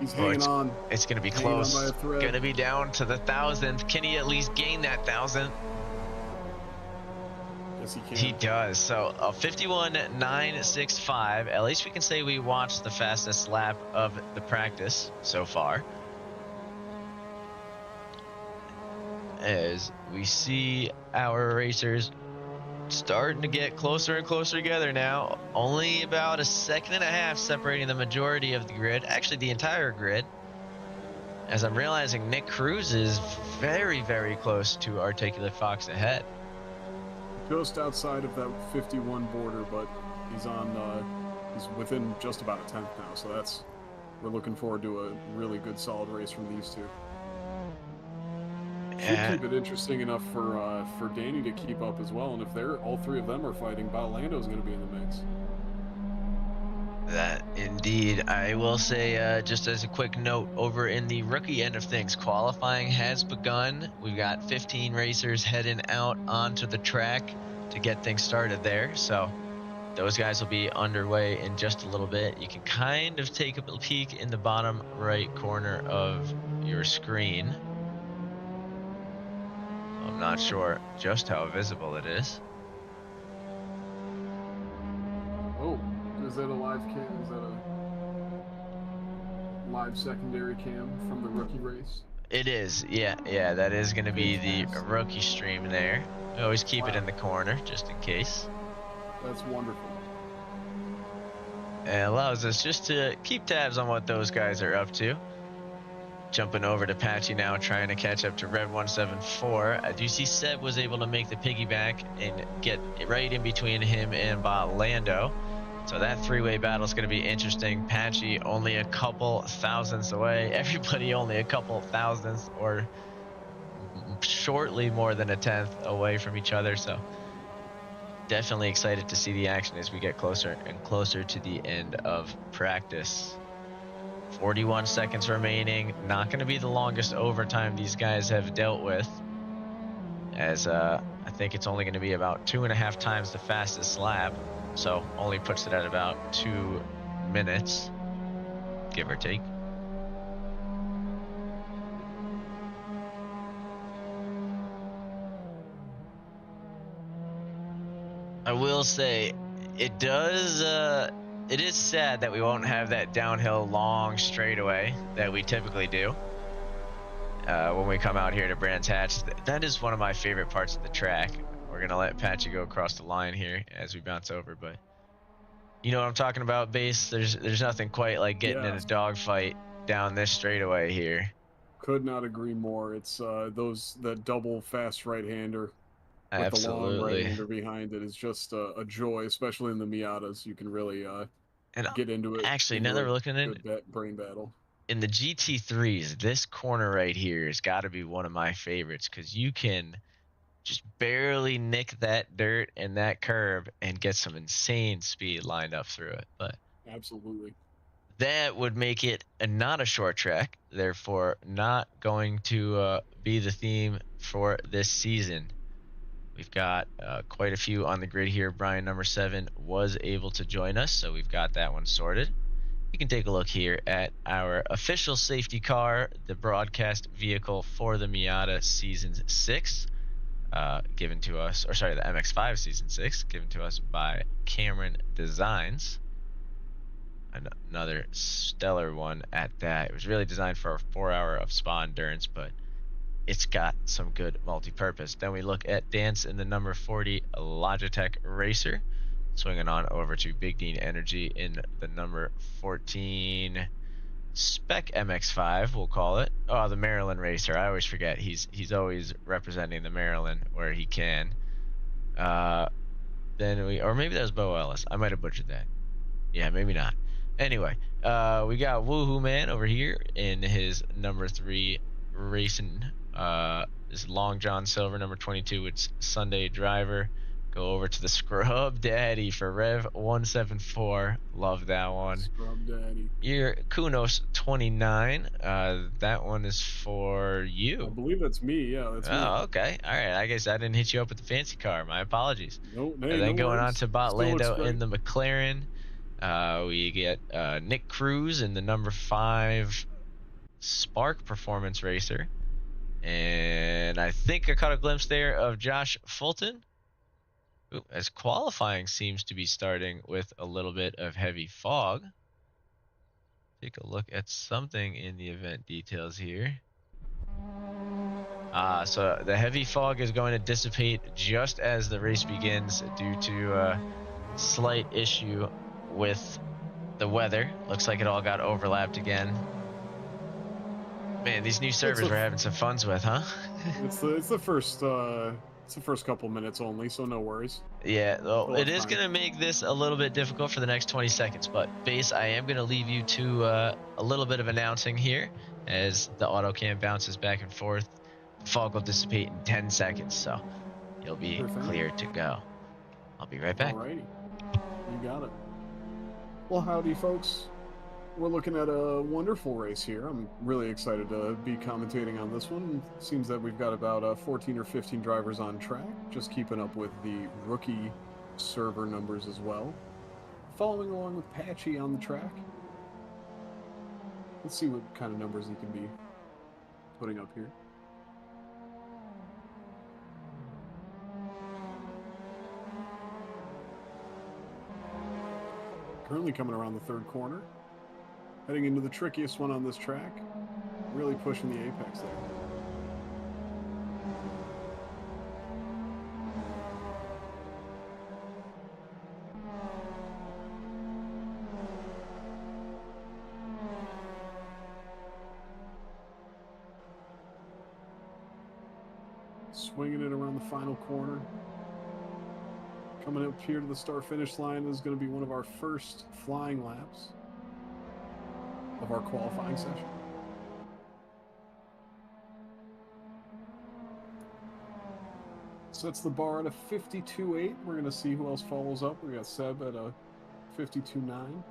He's hanging on. It's going to be close. Going to be down to the 1,000th. Can he at least gain that 1,000th? Yes, he can. He does. So a 51.965. At least we can say we watched the fastest lap of the practice so far. As we see our racers starting to get closer and closer together now. Only about a second and a half separating the majority of the grid, actually the entire grid. As I'm realizing Nick Cruz is very, very close to Articulate Fox ahead. Just outside of that 51 border, but he's on. He's within just about a 10th now, so that's. We're looking forward to a really good, solid race from these two. Should keep it interesting enough for Danny to keep up as well, and if all 3 of them are fighting, Botlando's going to be in the mix. That indeed. I will say, just as a quick note, over in the rookie end of things, qualifying has begun. We've got 15 racers heading out onto the track to get things started there. So those guys will be underway in just a little bit. You can kind of take a peek in the bottom right corner of your screen. I'm not sure just how visible it is. Oh. Is that a live cam? Is that a live secondary cam from the rookie race? It is, yeah, that is going to be the rookie stream there. We always keep it in the corner, just in case. That's wonderful. And it allows us just to keep tabs on what those guys are up to. Jumping over to Patchy now, trying to catch up to Rev 174. I do see Seb was able to make the piggyback and get right in between him and Lando. So that three-way battle is going to be interesting. Patchy only a couple thousandths away. Everybody only a couple thousandths or shortly more than a tenth away from each other. So definitely excited to see the action as we get closer and closer to the end of practice. 41 seconds remaining. Not going to be the longest overtime these guys have dealt with, as I think it's only going to be about 2.5 times the fastest lap. So only puts it at about 2 minutes, give or take. I will say it is sad that we won't have that downhill long straightaway that we typically do when we come out here to Brands Hatch. That is one of my favorite parts of the track. We're going to let Patchy go across the line here as we bounce over, but you know what I'm talking about, Base? There's nothing quite like getting in a dogfight down this straightaway here. Could not agree more. It's the double fast right-hander with the long right-hander behind it is just a joy, especially in the Miatas. You can really get into it. Actually, now that we're looking at it, brain battle. In the GT3s, this corner right here has got to be one of my favorites because you can just barely nick that dirt and that curb and get some insane speed lined up through it. But absolutely, that would make it not a short track, therefore not going to be the theme for this season. We've got quite a few on the grid here. Brian, number 7, was able to join us, so we've got that one sorted. You can take a look here at our official safety car, the broadcast vehicle for the Miata Season 6, given to us, or sorry, the MX5 Season 6, given to us by Cameron Designs. Another stellar one at that. It was really designed for a 4-hour of spa endurance, but it's got some good multi-purpose. Then we look at Dance in the number 40 Logitech Racer, swinging on over to Big Dean Energy in the number 14 Spec MX5, we'll call it. Oh, the Maryland Racer. I always forget. He's always representing the Maryland where he can. Then or maybe that was Bo Ellis. I might have butchered that. Yeah, maybe not. Anyway, we got Woohoo Man over here in his number 3 racing. This Long John Silver, number 22. It's Sunday Driver. Go over to the Scrub Daddy for Rev 174. Love that one. Scrub Daddy. Your Kunos 29. That one is for you. I believe that's me. Yeah, that's me. Oh, okay. All right. I guess I didn't hit you up with the fancy car. My apologies. No, hey, and then no going worries. on to Lando in the McLaren. We get Nick Cruz in the number 5 Spark Performance Racer. And I think I caught a glimpse there of Josh Fulton. Ooh, as qualifying seems to be starting with a little bit of heavy fog. Take a look at something in the event details here. So the heavy fog is going to dissipate just as the race begins due to a slight issue with the weather. Looks like it all got overlapped again. Man, these new servers we're having some funs with, huh? It's the first couple minutes only, so no worries. Yeah, well, it is going to make this a little bit difficult for the next 20 seconds, but Base, I am going to leave you to a little bit of announcing here as the auto cam bounces back and forth. The fog will dissipate in 10 seconds, so you'll be clear to go. I'll be right back. Alrighty, you got it. Well, howdy, folks. We're looking at a wonderful race here. I'm really excited to be commentating on this one. It seems that we've got about 14 or 15 drivers on track, just keeping up with the rookie server numbers as well. Following along with Patchy on the track. Let's see what kind of numbers he can be putting up here. Currently coming around the third corner. Heading into the trickiest one on this track. Really pushing the apex there. Swinging it around the final corner. Coming up here to the start-finish line is going to be one of our first flying laps of our qualifying session. Sets the bar at a 52.8. We're going to see who else follows up. We got Seb at a 52.9.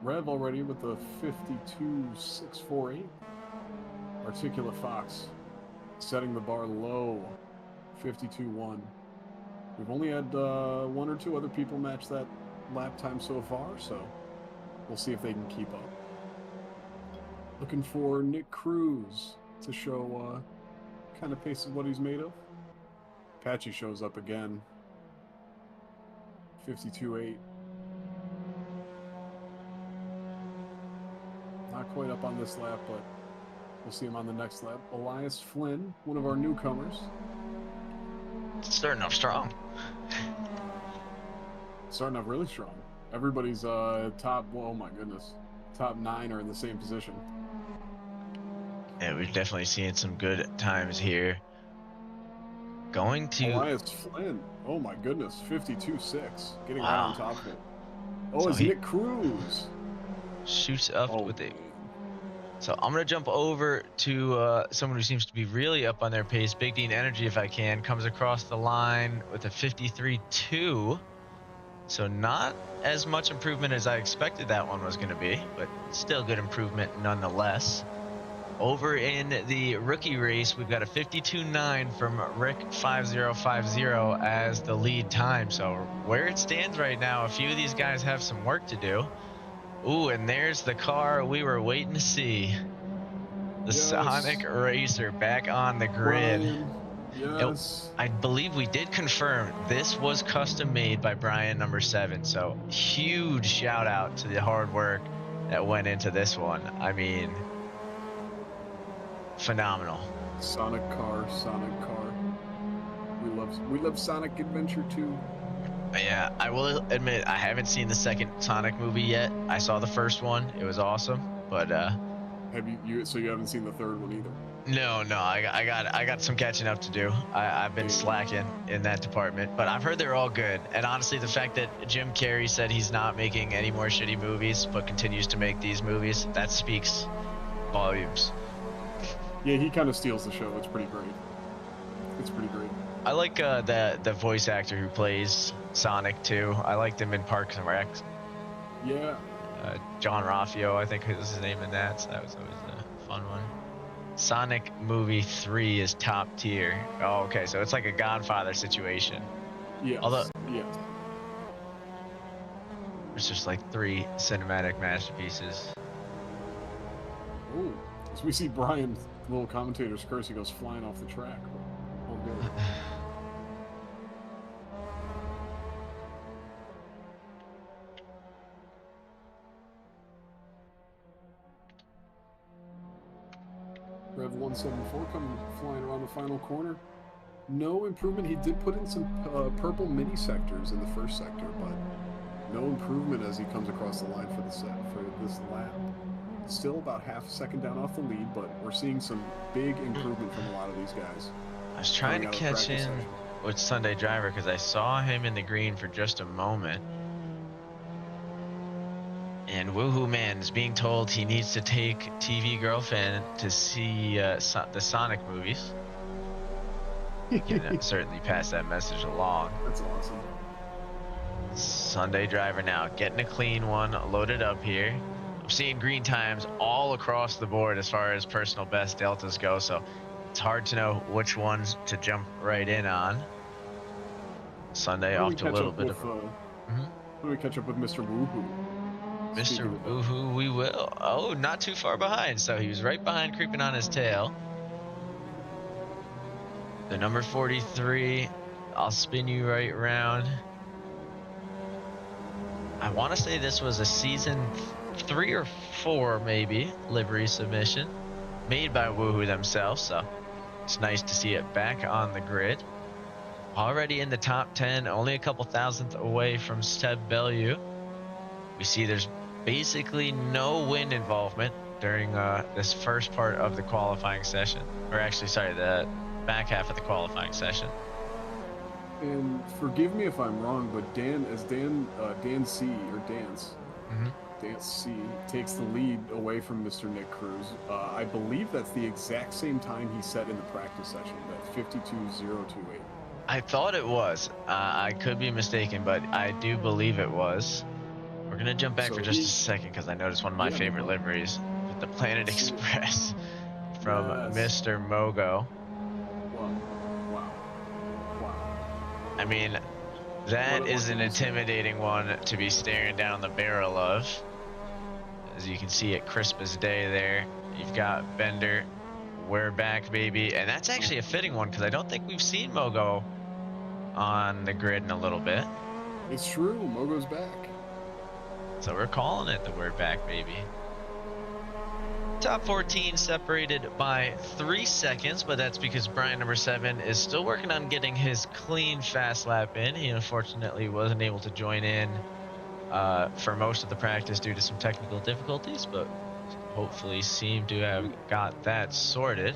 Rev already with the 52.648. Articulate Fox setting the bar low, 52.1. We've only had one or two other people match that lap time so far, so we'll see if they can keep up. Looking for Nick Cruz to show kind of pace of what he's made of. Apache shows up again, 52.8. Not quite up on this lap, but we'll see him on the next lap. Elias Flynn, one of our newcomers. Starting off strong. Starting off really strong. Everybody's top, oh my goodness, top 9 are in the same position. Yeah, we've definitely seen some good times here. Going to Elias Flynn, oh my goodness, 52.6, getting right Wow. on top of it. Oh, So it's he- Nick Cruz. shoots up Oh, with it. man. So I'm going to jump over to someone who seems to be really up on their pace. Big Dean Energy, if I can, comes across the line with a 53.2. So not as much improvement as I expected that one was going to be, but still good improvement nonetheless. Over in the rookie race, we've got a 52.9 from Rick 5050 as the lead time. So where it stands right now, a few of these guys have some work to do. Ooh, and there's the car we were waiting to see. The Yes. Sonic Racer back on the grid. Brian, yes. I believe we did confirm this was custom made by Brian number 7. So huge shout out to the hard work that went into this one. I mean, phenomenal. Sonic car, Sonic car. We love Sonic Adventure 2. Yeah, I will admit I haven't seen the second Sonic movie yet. I saw the first one. It was awesome, but Have you so you haven't seen the third one either? no, I got some catching up to do. I've been slacking in that department, but I've heard they're all good. And honestly, the fact that Jim Carrey said he's not making any more shitty movies, but continues to make these movies, that speaks volumes. Yeah, he kind of steals the show. It's pretty great. It's pretty great. I like the voice actor who plays Sonic too. I liked him in Parks and Rec. Yeah. John Raffio, I think was his name in that. So that was always a fun one. Sonic movie 3 is top tier. Oh, okay, so it's like a Godfather situation. Yes. Although yes. there's just like 3 cinematic masterpieces. Ooh. As we see Brian, little commentator's curse, he goes flying off the track. Oh, good. Rev 174 coming flying around the final corner. No improvement. He did put in some purple mini sectors in the first sector, but no improvement as he comes across the line for this lap. Still about half a second down off the lead, but we're seeing some big improvement from a lot of these guys. I was trying to Coming out of catch practice in session. with Sunday Driver because I saw him in the green for just a moment. And Woohoo Man is being told he needs to take TV Girlfriend to see the Sonic movies. You can certainly pass that message along. That's awesome. Sunday Driver now getting a clean one loaded up here. I'm seeing green times all across the board as far as personal best deltas go, so it's hard to know which ones to jump right in on. Sunday off to a little bit of When do we catch up with Mr. Woohoo? Mr. Woohoo, we will. Oh, not too far behind, so he was right behind, creeping on his tail. The number 43, I'll spin you right around. I want to say this was a season 3 or 4 maybe livery submission made by Woohoo themselves, so it's nice to see it back on the grid. Already in the top 10, only a couple thousandth away from Seb Bellew. We see there's basically no wind involvement during this first part of the qualifying session, or actually sorry, the back half of the qualifying session. And forgive me if I'm wrong, but Dan C or Dance C takes the lead away from Mr. Nick Cruz. I believe that's the exact same time he set in the practice session, that 52.028. I thought it was. I could be mistaken, but I do believe it was. We're gonna jump back for just a second because I noticed one of my favorite liveries with the Planet Express from Mr. Mogo. Wow. I mean, that is an intimidating one to be staring down the barrel of. As you can see it crisp as day there. You've got Bender. We're back, baby. And that's actually a fitting one because I don't think we've seen Mogo on the grid in a little bit. It's true. Mogo's back. So we're calling it the We're Back, baby. Top 14 separated by 3 seconds, but that's because Brian number 7 is still working on getting his clean fast lap in. He unfortunately wasn't able to join in for most of the practice due to some technical difficulties, but hopefully seem to have got that sorted.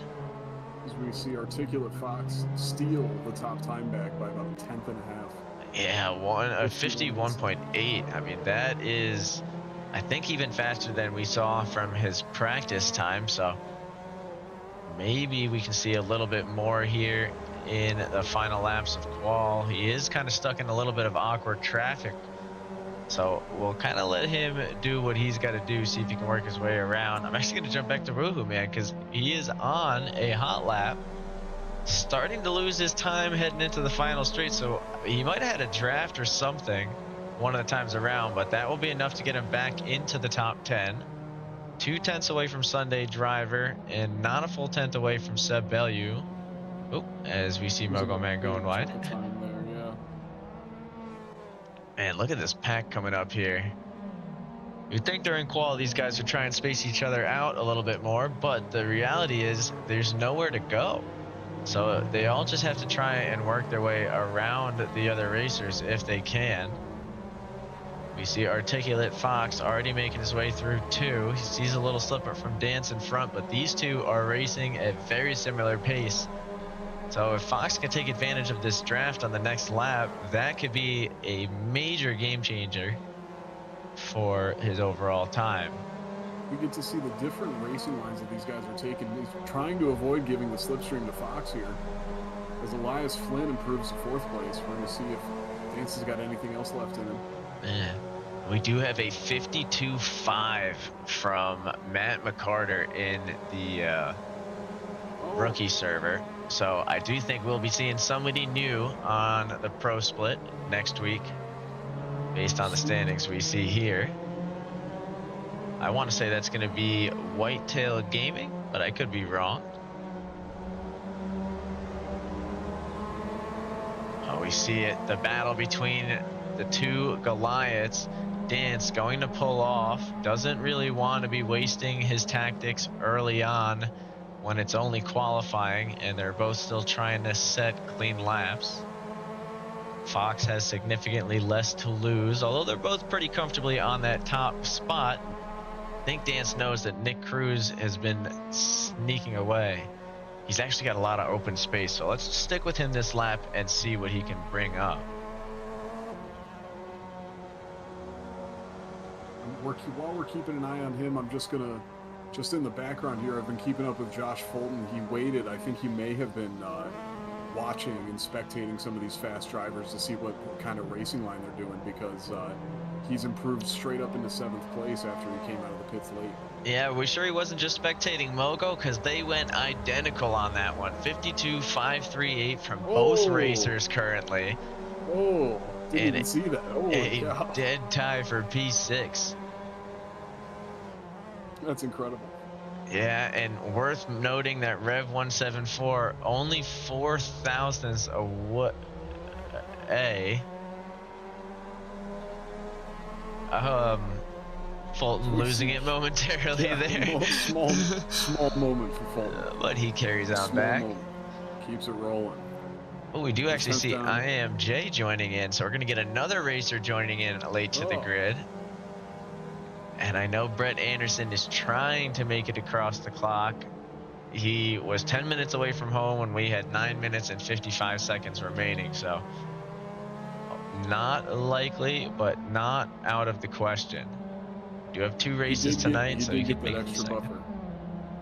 As we see Articulate Fox steal the top time back by about a tenth and a half. Yeah, 51.8. I mean, that is, I think, even faster than we saw from his practice time. So maybe we can see a little bit more here in the final laps of qual. He is kind of stuck in a little bit of awkward traffic. So we'll kind of let him do what he's got to do, see if he can work his way around. I'm actually going to jump back to Woohoo, man, because he is on a hot lap, starting to lose his time heading into the final straight. So he might have had a draft or something one of the times around, but that will be enough to get him back into the top 10. 2 tenths away from Sunday Driver and not a full tenth away from Seb Bellew. Oh, as we see Mogo Man going wide. Man, look at this pack coming up here. You'd think during qual these guys would try and space each other out a little bit more, but the reality is there's nowhere to go. So they all just have to try and work their way around the other racers if they can. We see Articulate Fox already making his way through 2. He sees a little slip up from Dance in front, but these two are racing at very similar pace. So if Fox can take advantage of this draft on the next lap, that could be a major game changer for his overall time. We get to see the different racing lines that these guys are taking. He's trying to avoid giving the slipstream to Fox here. As Elias Flynn improves to 4th place, we're going to see if Dance has got anything else left in him. Man, we do have a 52.5 from Matt McCarter in the rookie server. So I do think we'll be seeing somebody new on the pro split next week based on the standings we see here. I want to say that's going to be Whitetail Gaming, but I could be wrong. Oh, we see it, the battle between the 2 Goliaths. Dance going to pull off, doesn't really want to be wasting his tactics early on when it's only qualifying and they're both still trying to set clean laps. Fox has significantly less to lose, although they're both pretty comfortably on that top spot. I think Dance knows that Nick Cruz has been sneaking away. He's actually got a lot of open space, so let's stick with him this lap and see what he can bring up. While we're keeping an eye on him, I'm just gonna, in the background here, I've been keeping up with Josh Fulton. He waited. I think he may have been watching and spectating some of these fast drivers to see what kind of racing line they're doing, because he's improved straight up into 7th place after he came out of the pits late. Yeah, are we sure he wasn't just spectating Mogo? Because they went identical on that one. 52.538 from both racers currently. Oh, didn't even see that. Oh, a dead tie for P6. That's incredible. Yeah, and worth noting that Rev 174 only 4 thousandths away. Fulton losing it momentarily there. Small moment for Fulton. But he carries on back. Moment. Keeps it rolling. Oh, we do actually see IMJ joining in, so we're going to get another racer joining in late to the grid. And I know Brett Anderson is trying to make it across the clock. he was 10 minutes away from home when we had 9 minutes and 55 seconds remaining. So not likely, but not out of the question. We do have 2 races tonight, He so he did could get make that it the extra second. buffer.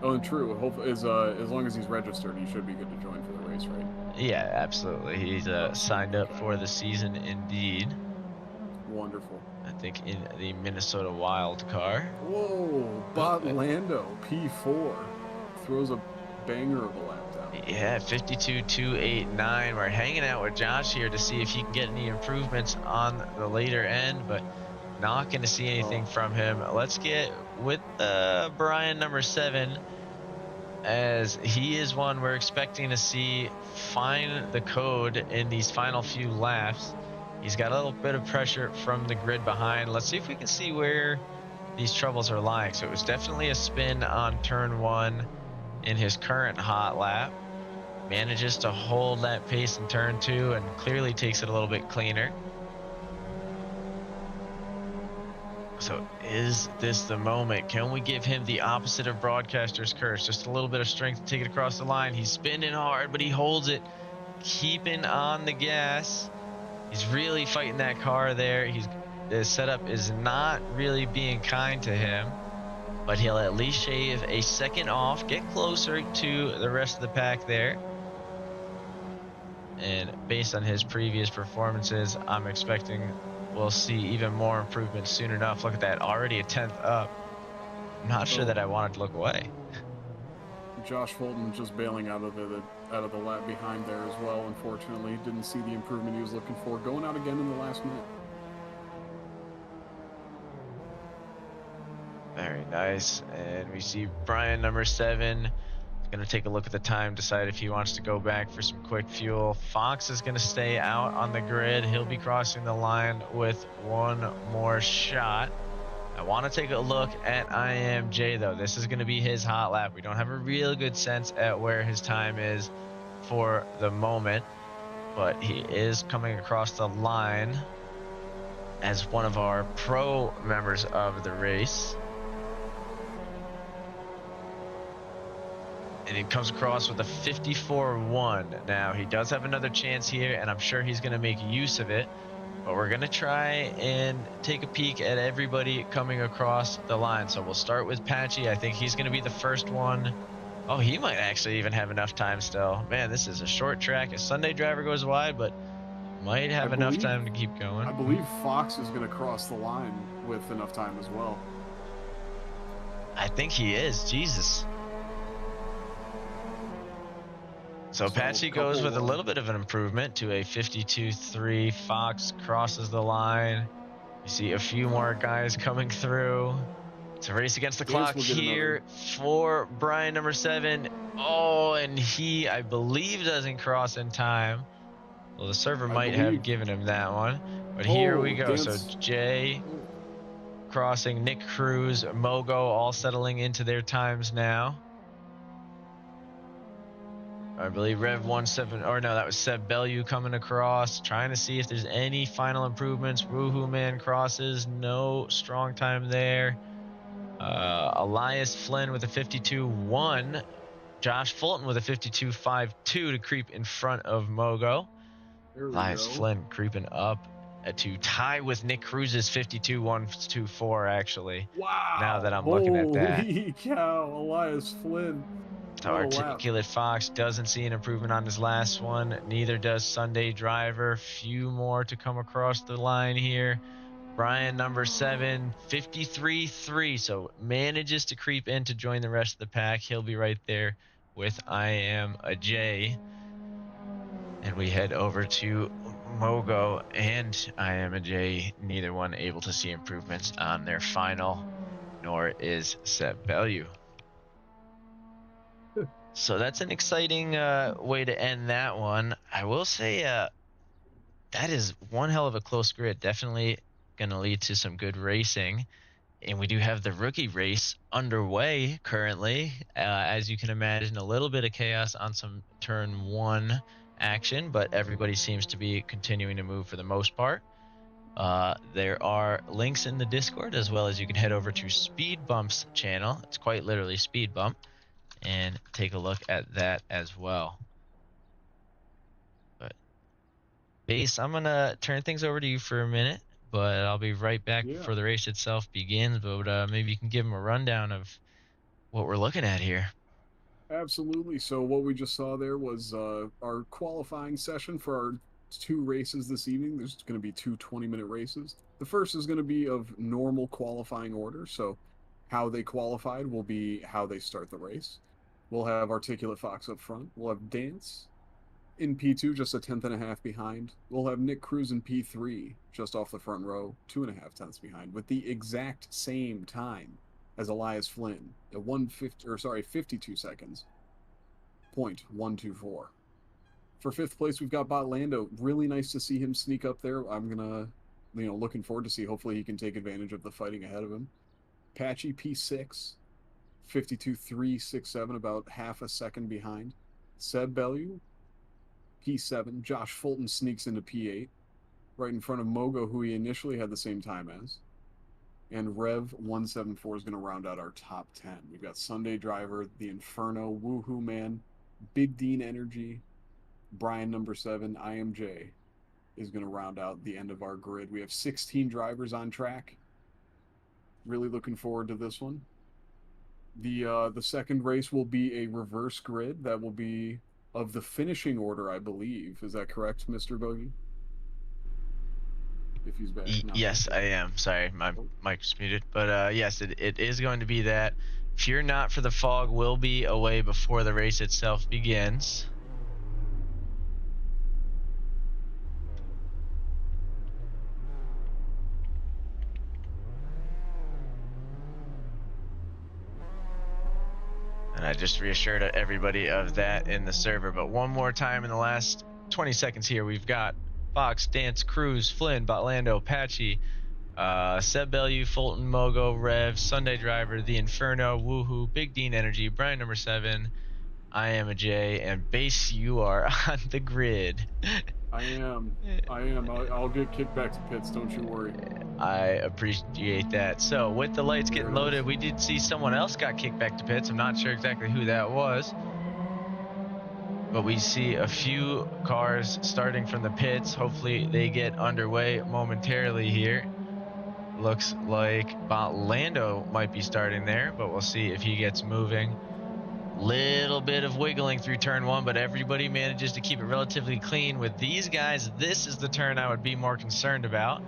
Oh, and true. Hopefully, as long as he's registered, he should be good to join for the race, right? Yeah, absolutely. He's signed up for the season indeed. Wonderful. I think in the Minnesota Wild car. Whoa, Bot Lando P4 throws a banger of a lap down. Yeah, 52.289. We're hanging out with Josh here to see if he can get any improvements on the later end, but not going to see anything from him. Let's get with Brian number 7, as he is one we're expecting to see find the code in these final few laps. He's got a little bit of pressure from the grid behind. Let's see if we can see where these troubles are lying. So it was definitely a spin on turn 1 in his current hot lap. Manages to hold that pace in turn 2 and clearly takes it a little bit cleaner. So is this the moment? Can we give him the opposite of broadcaster's curse? Just a little bit of strength to take it across the line. He's spinning hard, but he holds it, keeping on the gas. He's really fighting that car there. The setup is not really being kind to him, but he'll at least shave a second off, get closer to the rest of the pack there. And based on his previous performances, I'm expecting we'll see even more improvement soon enough. Look at that, already a 10th up. I'm not sure that I wanted to look away. Josh Fulton just bailing out of the lap behind there as well. Unfortunately, didn't see the improvement he was looking for. Going out again in the last minute. Very nice. And we see Brian number 7 going to take a look at the time, decide if he wants to go back for some quick fuel. Fox is going to stay out on the grid. He'll be crossing the line with one more shot. I want to take a look at IMJ, though. This is going to be his hot lap. We don't have a real good sense at where his time is for the moment, but he is coming across the line as one of our pro members of the race. And he comes across with a 54.1. Now, he does have another chance here, and I'm sure he's going to make use of it. But we're going to try and take a peek at everybody coming across the line. So we'll start with Patchy. I think he's going to be the first one. Oh, he might actually even have enough time still. Man, this is a short track. A Sunday driver goes wide, but might have enough time to keep going. I believe Fox is going to cross the line with enough time as well. I think he is. Jesus. So Patchy goes with a little bit of an improvement to a 52.3. Fox crosses the line. You see a few more guys coming through. It's a race against the clock here for Brian number 7. Oh, and he, I believe, doesn't cross in time. Well, the server might have given him that one. But here we go. So Jay crossing, Nick Cruz, Mogo all settling into their times now. I believe Rev 17, or no, that was Seb Bellew coming across, trying to see if there's any final improvements. Woohoo Man crosses, no strong time there. Elias Flynn with a 52.1. Josh Fulton with a 52.52 to creep in front of Mogo. Elias Flynn creeping up to tie with Nick Cruz's 52.124, actually. Wow. Now that I'm looking at that. Holy cow, Elias Flynn. So Articulate Fox doesn't see an improvement on his last one. Neither does Sunday Driver. Few more to come across the line here. Brian number 7, 53.3. So manages to creep in to join the rest of the pack. He'll be right there with I Am a J. And we head over to Mogo and I Am a J. Neither one able to see improvements on their final, nor is Seb Bellew. So that's an exciting way to end that one. I will say that is one hell of a close grid. Definitely going to lead to some good racing. And we do have the rookie race underway currently. As you can imagine, a little bit of chaos on some turn 1 action, but everybody seems to be continuing to move for the most part. There are links in the Discord, as well as you can head over to Speed Bump's channel. It's quite literally Speed Bump, and take a look at that as well. But Base, I'm gonna turn things over to you for a minute, but I'll be right back before the race itself begins. But maybe you can give them a rundown of what we're looking at here. Absolutely. So what we just saw there was our qualifying session for our 2 races this evening. There's going to be 2 20-minute races. The first is going to be of normal qualifying order. So how they qualified will be how they start the race. We'll have Articulate Fox up front. We'll have Dance in P2, just a tenth and a half behind. We'll have Nick Cruz in P3, just off the front row, 2.5 tenths behind, with the exact same time as Elias Flynn at 52 seconds. 0.124. For 5th place, we've got Botlando. Really nice to see him sneak up there. I'm gonna, looking forward to see. Hopefully, he can take advantage of the fighting ahead of him. Patchy P6, 52.367, about half a second behind. Seb Bellew, P7. Josh Fulton sneaks into P8, right in front of Mogo, who he initially had the same time as. And Rev 174 is going to round out our top 10. We've got Sunday Driver, The Inferno, Woohoo Man, Big Dean Energy, Brian number 7, IMJ is going to round out the end of our grid. We have 16 drivers on track. Really looking forward to this one. The second race will be a reverse grid that will be of the finishing order, I believe. Is that correct, Mr. Bogey? If he's back. Yes, I am. Sorry, my mic's muted. But yes, it is going to be that. Fear Not for the Fog will be away before the race itself begins. And I just reassured everybody of that in the server. But one more time in the last 20 seconds here, we've got Fox, Dance, Cruz, Flynn, Botlando, Patchy, Seb Bellew, Fulton, Mogo, Rev, Sunday Driver, The Inferno, Woohoo, Big Dean Energy, Brian number 7, I Am a J, and Base, you are on the grid. I am. I'll get kicked back to pits, don't you worry. I appreciate that. So with the lights getting loaded, we did see someone else got kicked back to pits. I'm not sure exactly who that was. But we see a few cars starting from the pits. Hopefully they get underway momentarily here. Looks like Botlando might be starting there, but we'll see if he gets moving. Little bit of wiggling through turn 1, but everybody manages to keep it relatively clean. With these guys, this is the turn I would be more concerned about,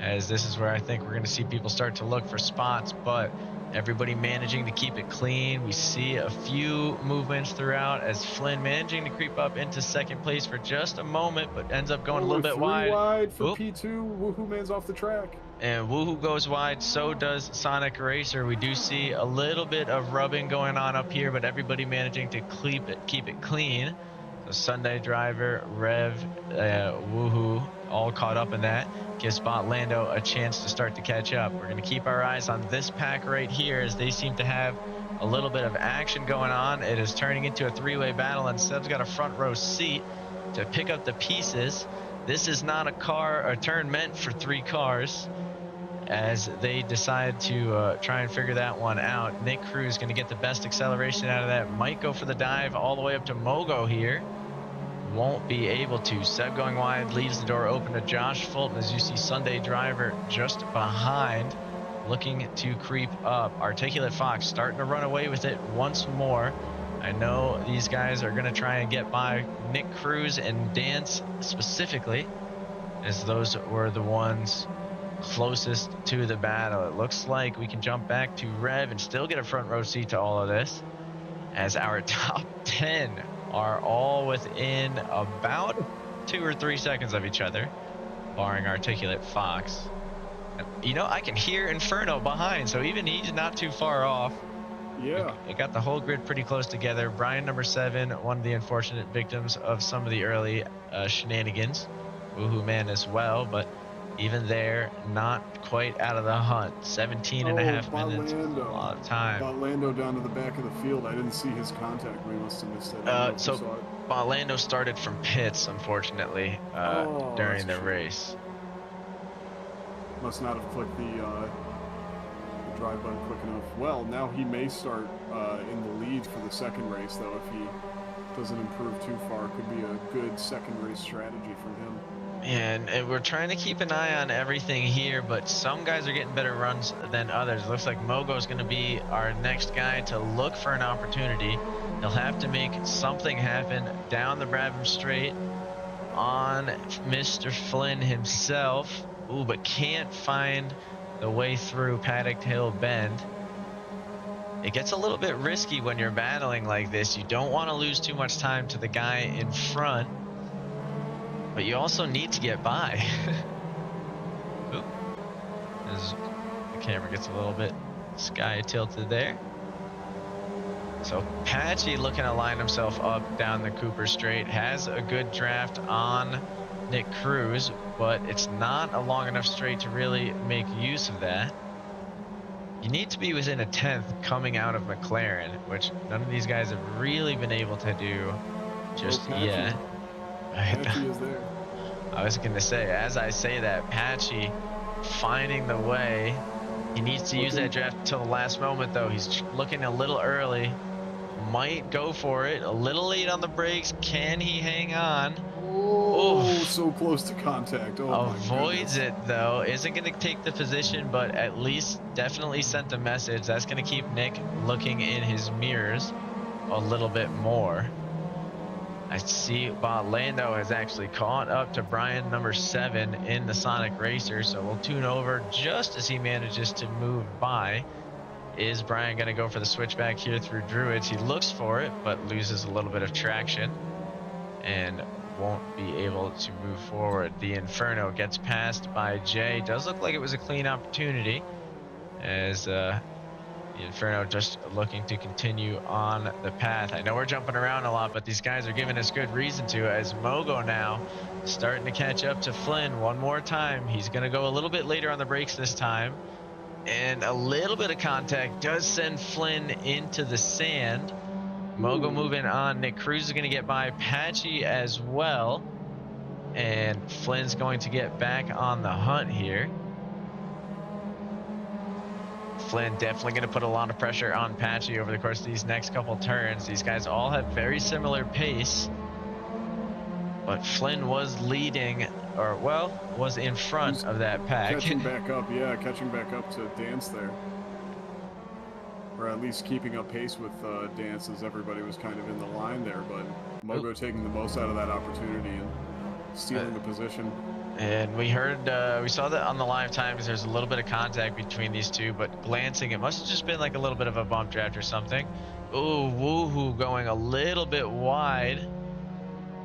as this is where I think we're going to see people start to look for spots, but everybody managing to keep it clean. We see a few movements throughout, as Flynn managing to creep up into 2nd place for just a moment, but ends up going a little bit wide. Wide for P2. Woohoo Man's off the track. And Woohoo goes wide, so does Sonic Racer. We do see a little bit of rubbing going on up here, but everybody managing to keep it clean. So Sunday Driver, Rev, Woohoo, all caught up in that. Gives Botlando a chance to start to catch up. We're going to keep our eyes on this pack right here, as they seem to have a little bit of action going on. It is turning into a 3-way battle, and Seb's got a front row seat to pick up the pieces. This is not a turn meant for 3 cars, as they decide to try and figure that one out. Nick Cruz going to get the best acceleration out of that. Might go for the dive all the way up to Mogo here. Won't be able to. Seb going wide, leaves the door open to Josh Fulton, as you see Sunday Driver just behind, looking to creep up. Articulate Fox starting to run away with it once more. I know these guys are going to try and get by Nick Cruz and Dance specifically, as those were the ones closest to the battle. It looks like we can jump back to Rev and still get a front row seat to all of this, as our top 10 are all within about 2 or 3 seconds of each other, barring Articulate Fox. You know, I can hear Inferno behind, so even he's not too far off. Yeah. It got the whole grid pretty close together. Brian number 7, one of the unfortunate victims of some of the early shenanigans. Woohoo Man as well, but even there, not quite out of the hunt. 17 and a half minutes, a lot of time. Botlando down to the back of the field. I didn't see his contact. We must have missed it. So Botlando started from pits, unfortunately, during the race. Must not have clicked the drive button quick enough. Well, now he may start in the lead for the second race, though. If he doesn't improve too far, could be a good second race strategy from him. And we're trying to keep an eye on everything here, but some guys are getting better runs than others. Looks like Mogo's going to be our next guy to look for an opportunity. He'll have to make something happen down the Brabham Straight on Mr. Flynn himself. Ooh, but can't find the way through Paddock Hill Bend. It gets a little bit risky when you're battling like this. You don't want to lose too much time to the guy in front, but you also need to get by. Oop. The camera gets a little bit sky tilted there. So Patchy looking to line himself up down the Cooper Straight, has a good draft on Nick Cruz, but it's not a long enough straight to really make use of that. You need to be within a 10th coming out of McLaren, which none of these guys have really been able to do just yet. Patchy is there. I was going to say, as I say that, Patchy finding the way. He needs to use that draft until the last moment, though. He's looking a little early. Might go for it. A little late on the brakes. Can he hang on? Oh, so close to contact. Oh, avoids it, though. Isn't going to take the position, but at least definitely sent a message. That's going to keep Nick looking in his mirrors a little bit more. I see Lando has actually caught up to Brian number 7 in the Sonic Racer, so we'll tune over just as he manages to move by. Is Brian going to go for the switchback here through Druids? He looks for it, but loses a little bit of traction and won't be able to move forward. The Inferno gets passed by Jay. Does look like it was a clean opportunity, as the Inferno just looking to continue on the path. I know we're jumping around a lot, but these guys are giving us good reason to, as Mogo now starting to catch up to Flynn one more time. He's going to go a little bit later on the brakes this time, and a little bit of contact does send Flynn into the sand. Mogo moving on. Nick Cruz is going to get by Patchy as well, and Flynn's going to get back on the hunt here. Flynn definitely going to put a lot of pressure on Patchy over the course of these next couple turns. These guys all have very similar pace, but Flynn was leading, or well, was in front of that pack. Catching back up, yeah, catching back up to Dance there. Or at least keeping up pace with Dance, as everybody was kind of in the line there, but Mogo taking the most out of that opportunity and stealing the position. And we heard, we saw that on the live times, there's a little bit of contact between these two, but glancing, it must have just been like a little bit of a bump draft or something. Ooh, Woohoo going a little bit wide.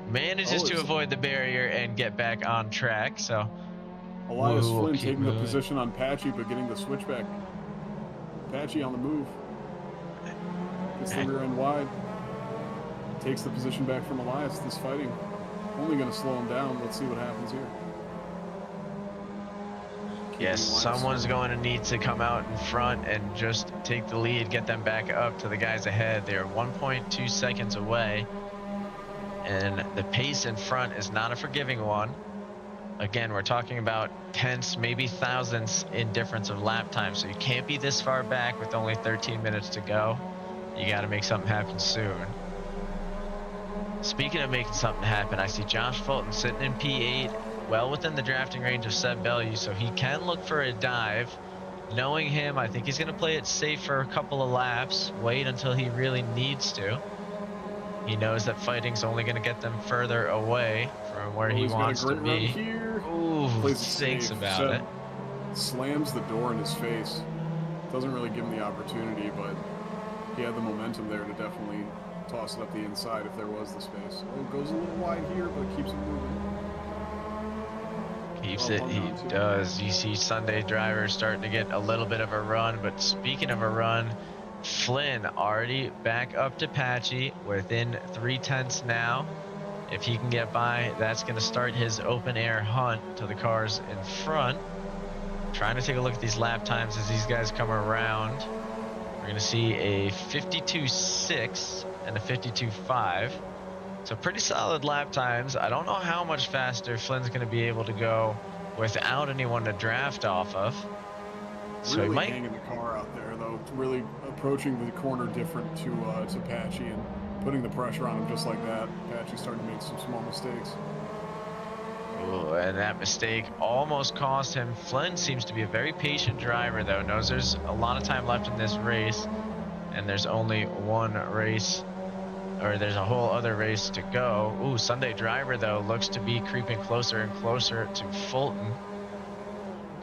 Manages to avoid the barrier and get back on track, so. Elias Flynn taking the position on Patchy, but getting the switchback. Patchy on the move. Gets the rear end wide. Takes the position back from Elias. This fighting only going to slow him down. Let's see what happens here. Yes, someone's going to need to come out in front and just take the lead, get them back up to the guys ahead. They're 1.2 seconds away, and the pace in front is not a forgiving one. Again, we're talking about tenths, maybe thousandths in difference of lap time, so you can't be this far back with only 13 minutes to go. You got to make something happen soon. Speaking of making something happen, I see Josh Fulton sitting in P8, well within the drafting range of Seb Bellew, so he can look for a dive. Knowing him, I think he's going to play it safe for a couple of laps, wait until he really needs to. He knows that fighting's only going to get them further away from where he wants to be. Here. Ooh, thinks about it. Slams the door in his face. Doesn't really give him the opportunity, but he had the momentum there to definitely toss it up the inside if there was the space. Oh, it goes a little wide here, but keeps it moving. Keeps it, he does. You see Sunday Driver starting to get a little bit of a run, but speaking of a run, Flynn already back up to Patchy within 3/10 now. If he can get by, that's going to start his open air hunt to the cars in front. Trying to take a look at these lap times as these guys come around. We're going to see a 52.6 and a 52.5. So pretty solid lap times. I don't know how much faster Flynn's going to be able to go without anyone to draft off of. So he Really might. hanging the car out there, though. Really approaching the corner different to Patchy and putting the pressure on him just like that. Patchy's starting to make some small mistakes. Ooh, and that mistake almost cost him. Flynn seems to be a very patient driver, though. Knows there's a lot of time left in this race, and there's only one race, or there's a whole other race to go. Ooh, Sunday driver, though, looks to be creeping closer and closer to Fulton.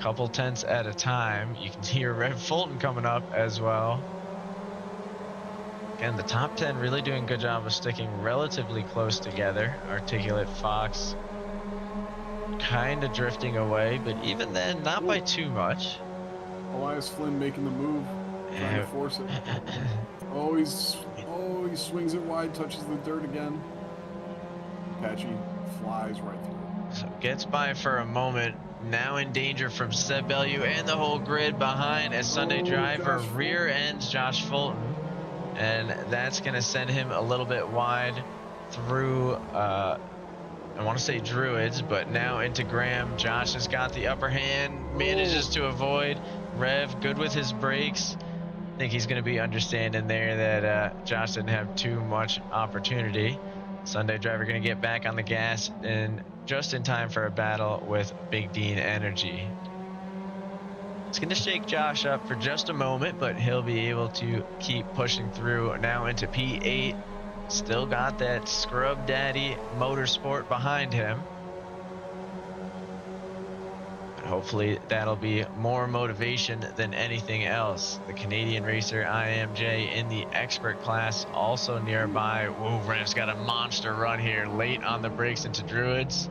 Couple tenths at a time. You can hear Rev Fulton coming up as well. Again, the top 10 really doing a good job of sticking relatively close together. Articulate Fox kind of drifting away, but even then, not by too much. Elias Flynn making the move, trying to force it. Oh, he swings it wide, touches the dirt again. Patchy flies right through. So gets by for a moment. Now in danger from Seb Bellew and the whole grid behind as Sunday driver rear ends Josh Fulton. And that's going to send him a little bit wide through, I want to say Druids, but now into Graham. Josh has got the upper hand, manages to avoid. Rev, good with his brakes. I think he's going to be understanding there that Josh didn't have too much opportunity. Sunday driver going to get back on the gas and just in time for a battle with Big Dean Energy. It's going to shake Josh up for just a moment, but he'll be able to keep pushing through now into P8. Still got that Scrub Daddy Motorsport behind him. But hopefully that'll be more motivation than anything else. The Canadian racer IMJ in the expert class also nearby. Whoa, Rev's got a monster run here late on the brakes into Druids.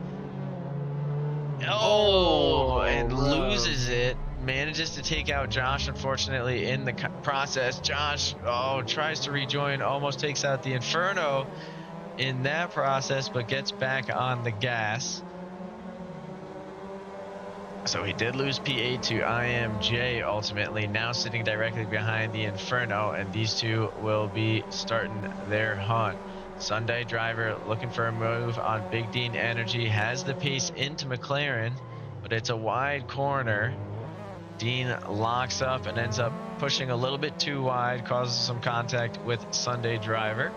And loses it. Manages to take out Josh, unfortunately, in the process. Josh, tries to rejoin, almost takes out the Inferno in that process, but gets back on the gas. So he did lose P8 to IMJ ultimately, now sitting directly behind the Inferno, and these two will be starting their hunt. Sunday driver looking for a move on Big Dean Energy, has the pace into McLaren, but it's a wide corner. Dean locks up and ends up pushing a little bit too wide, causes some contact with Sunday driver.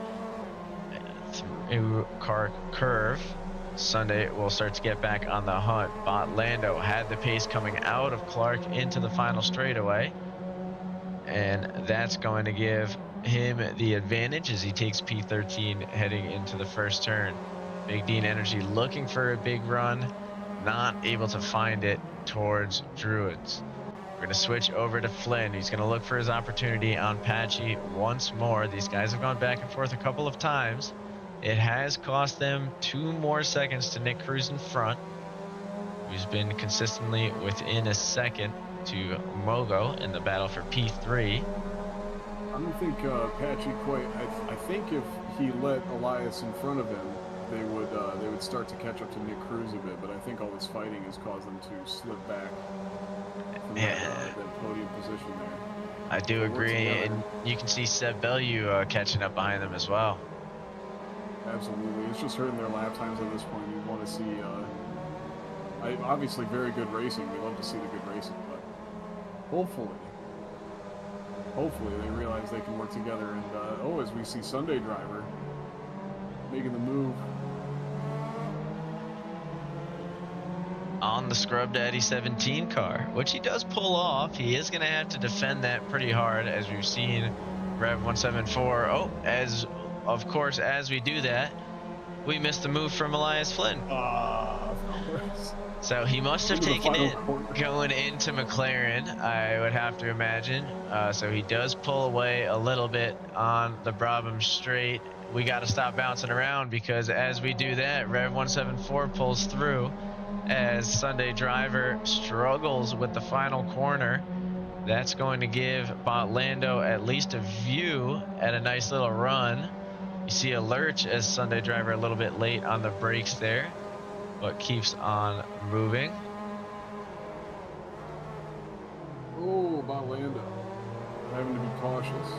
Through car curve, Sunday will start to get back on the hunt. Bot Lando had the pace coming out of Clark into the final straightaway, and that's going to give him the advantage as he takes P13 heading into the first turn. Big Dean Energy looking for a big run, not able to find it towards Druids. We're going to switch over to Flynn. He's going to look for his opportunity on Patchy once more. These guys have gone back and forth a couple of times. It has cost them 2 more seconds to Nick Cruz in front, who's been consistently within a second to Mogo in the battle for P3. I don't think Patchy quite. I think if he let Elias in front of him, they would start to catch up to Nick Cruz a bit. But I think all this fighting has caused them to slip back from that podium position there. I do agree, and you can see Seb Bellew catching up behind them as well. Absolutely, it's just hurting their lap times at this point. You want to see, obviously, very good racing. We love to see the good racing, but hopefully they realize they can work together. And as we see Sunday driver making the move on the Scrub Daddy 17 car, which he does pull off. He is going to have to defend that pretty hard, as we've seen Rev 174. Of course, as we do that, we missed the move from Elias Flynn. Of course. So he must have taken it going into McLaren, I would have to imagine. So he does pull away a little bit on the Brabham straight. We got to stop bouncing around, because as we do that, Rev 174 pulls through as Sunday driver struggles with the final corner. That's going to give Bot Lando at least a view at a nice little run. You see a lurch as Sunday driver a little bit late on the brakes there, but keeps on moving. Bot Lando having to be cautious.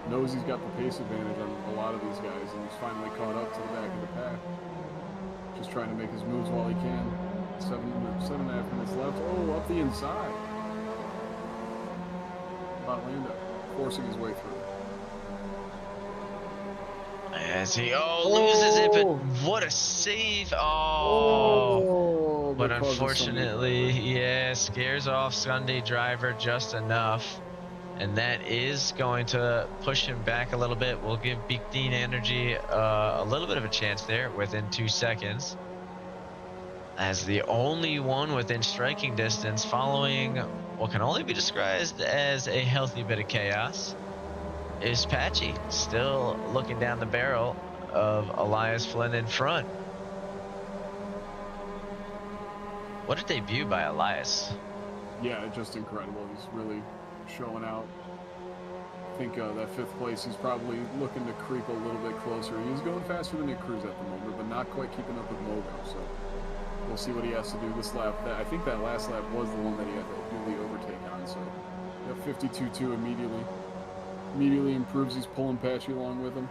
Knows he's got the pace advantage on a lot of these guys, and he's finally caught up to the back of the pack. Just trying to make his moves while he can. 7.5 minutes left. Up the inside. Botlando, forcing his way through. As he loses it, but Oh! what a save! Oh! But But causes Sunday unfortunately, driver. yeah, scares off Sunday driver just enough. And that is going to push him back a little bit. We'll give Beak Dean Energy a little bit of a chance there within 2 seconds. As the only one within striking distance, following what can only be described as a healthy bit of chaos, is Patchy, still looking down the barrel of Elias Flynn in front. What a debut by Elias. Yeah, just incredible. He's really showing out. I think that 5th place, he's probably looking to creep a little bit closer. He is going faster than Nick Cruz at the moment, but not quite keeping up with Mogo. So we'll see what he has to do this lap. I think that last lap was the one that he had to do the overtake on. So yeah, 52.2 immediately improves. He's pulling Patchy along with him.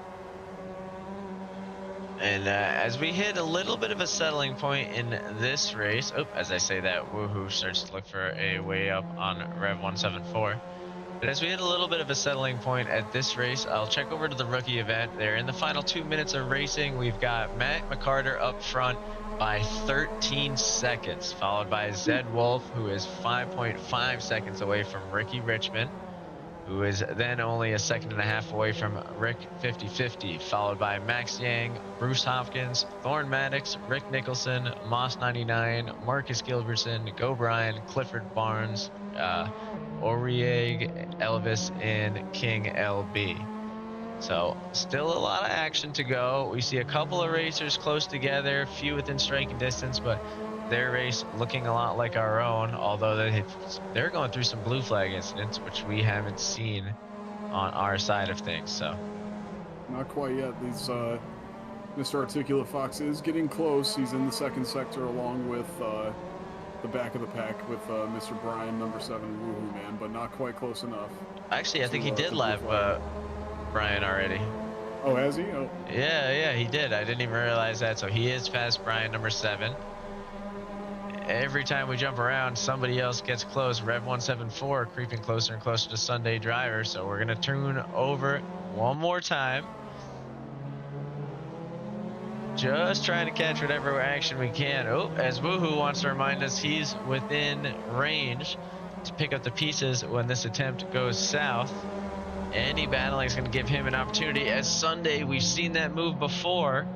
And as we hit a little bit of a settling point in this race, as I say that, Woohoo starts to look for a way up on Rev 174. But as we hit a little bit of a settling point at this race, I'll check over to the rookie event. There in the final 2 minutes of racing, we've got Matt McCarter up front by 13 seconds, followed by Zed Wolf, who is 5.5 seconds away from Ricky Richmond, who is then only a second and a half away from Rick 5050, followed by Max Yang, Bruce Hopkins, Thorne Maddox, Rick Nicholson, Moss 99, Marcus Gilbertson, Go Brian, Clifford Barnes, Orieg, Elvis, and King LB. So still a lot of action to go. We see a couple of racers close together, few within striking distance, but their race looking a lot like our own, although they're going through some blue flag incidents, which we haven't seen on our side of things. So not quite yet. These Mr. Articulate Fox is getting close. He's in the 2nd sector along with the back of the pack with Mr. Brian, number 7, Woohoo Man, but not quite close enough. Actually, I think he did lap Brian already. Oh, has he? Oh. Yeah, he did. I didn't even realize that. So he is past Brian, number 7. Every time we jump around, somebody else gets close. Rev 174 creeping closer and closer to Sunday driver. So we're going to tune over one more time. Just trying to catch whatever action we can. As Woohoo wants to remind us, he's within range to pick up the pieces when this attempt goes south. Any battling is going to give him an opportunity. As Sunday, we've seen that move before.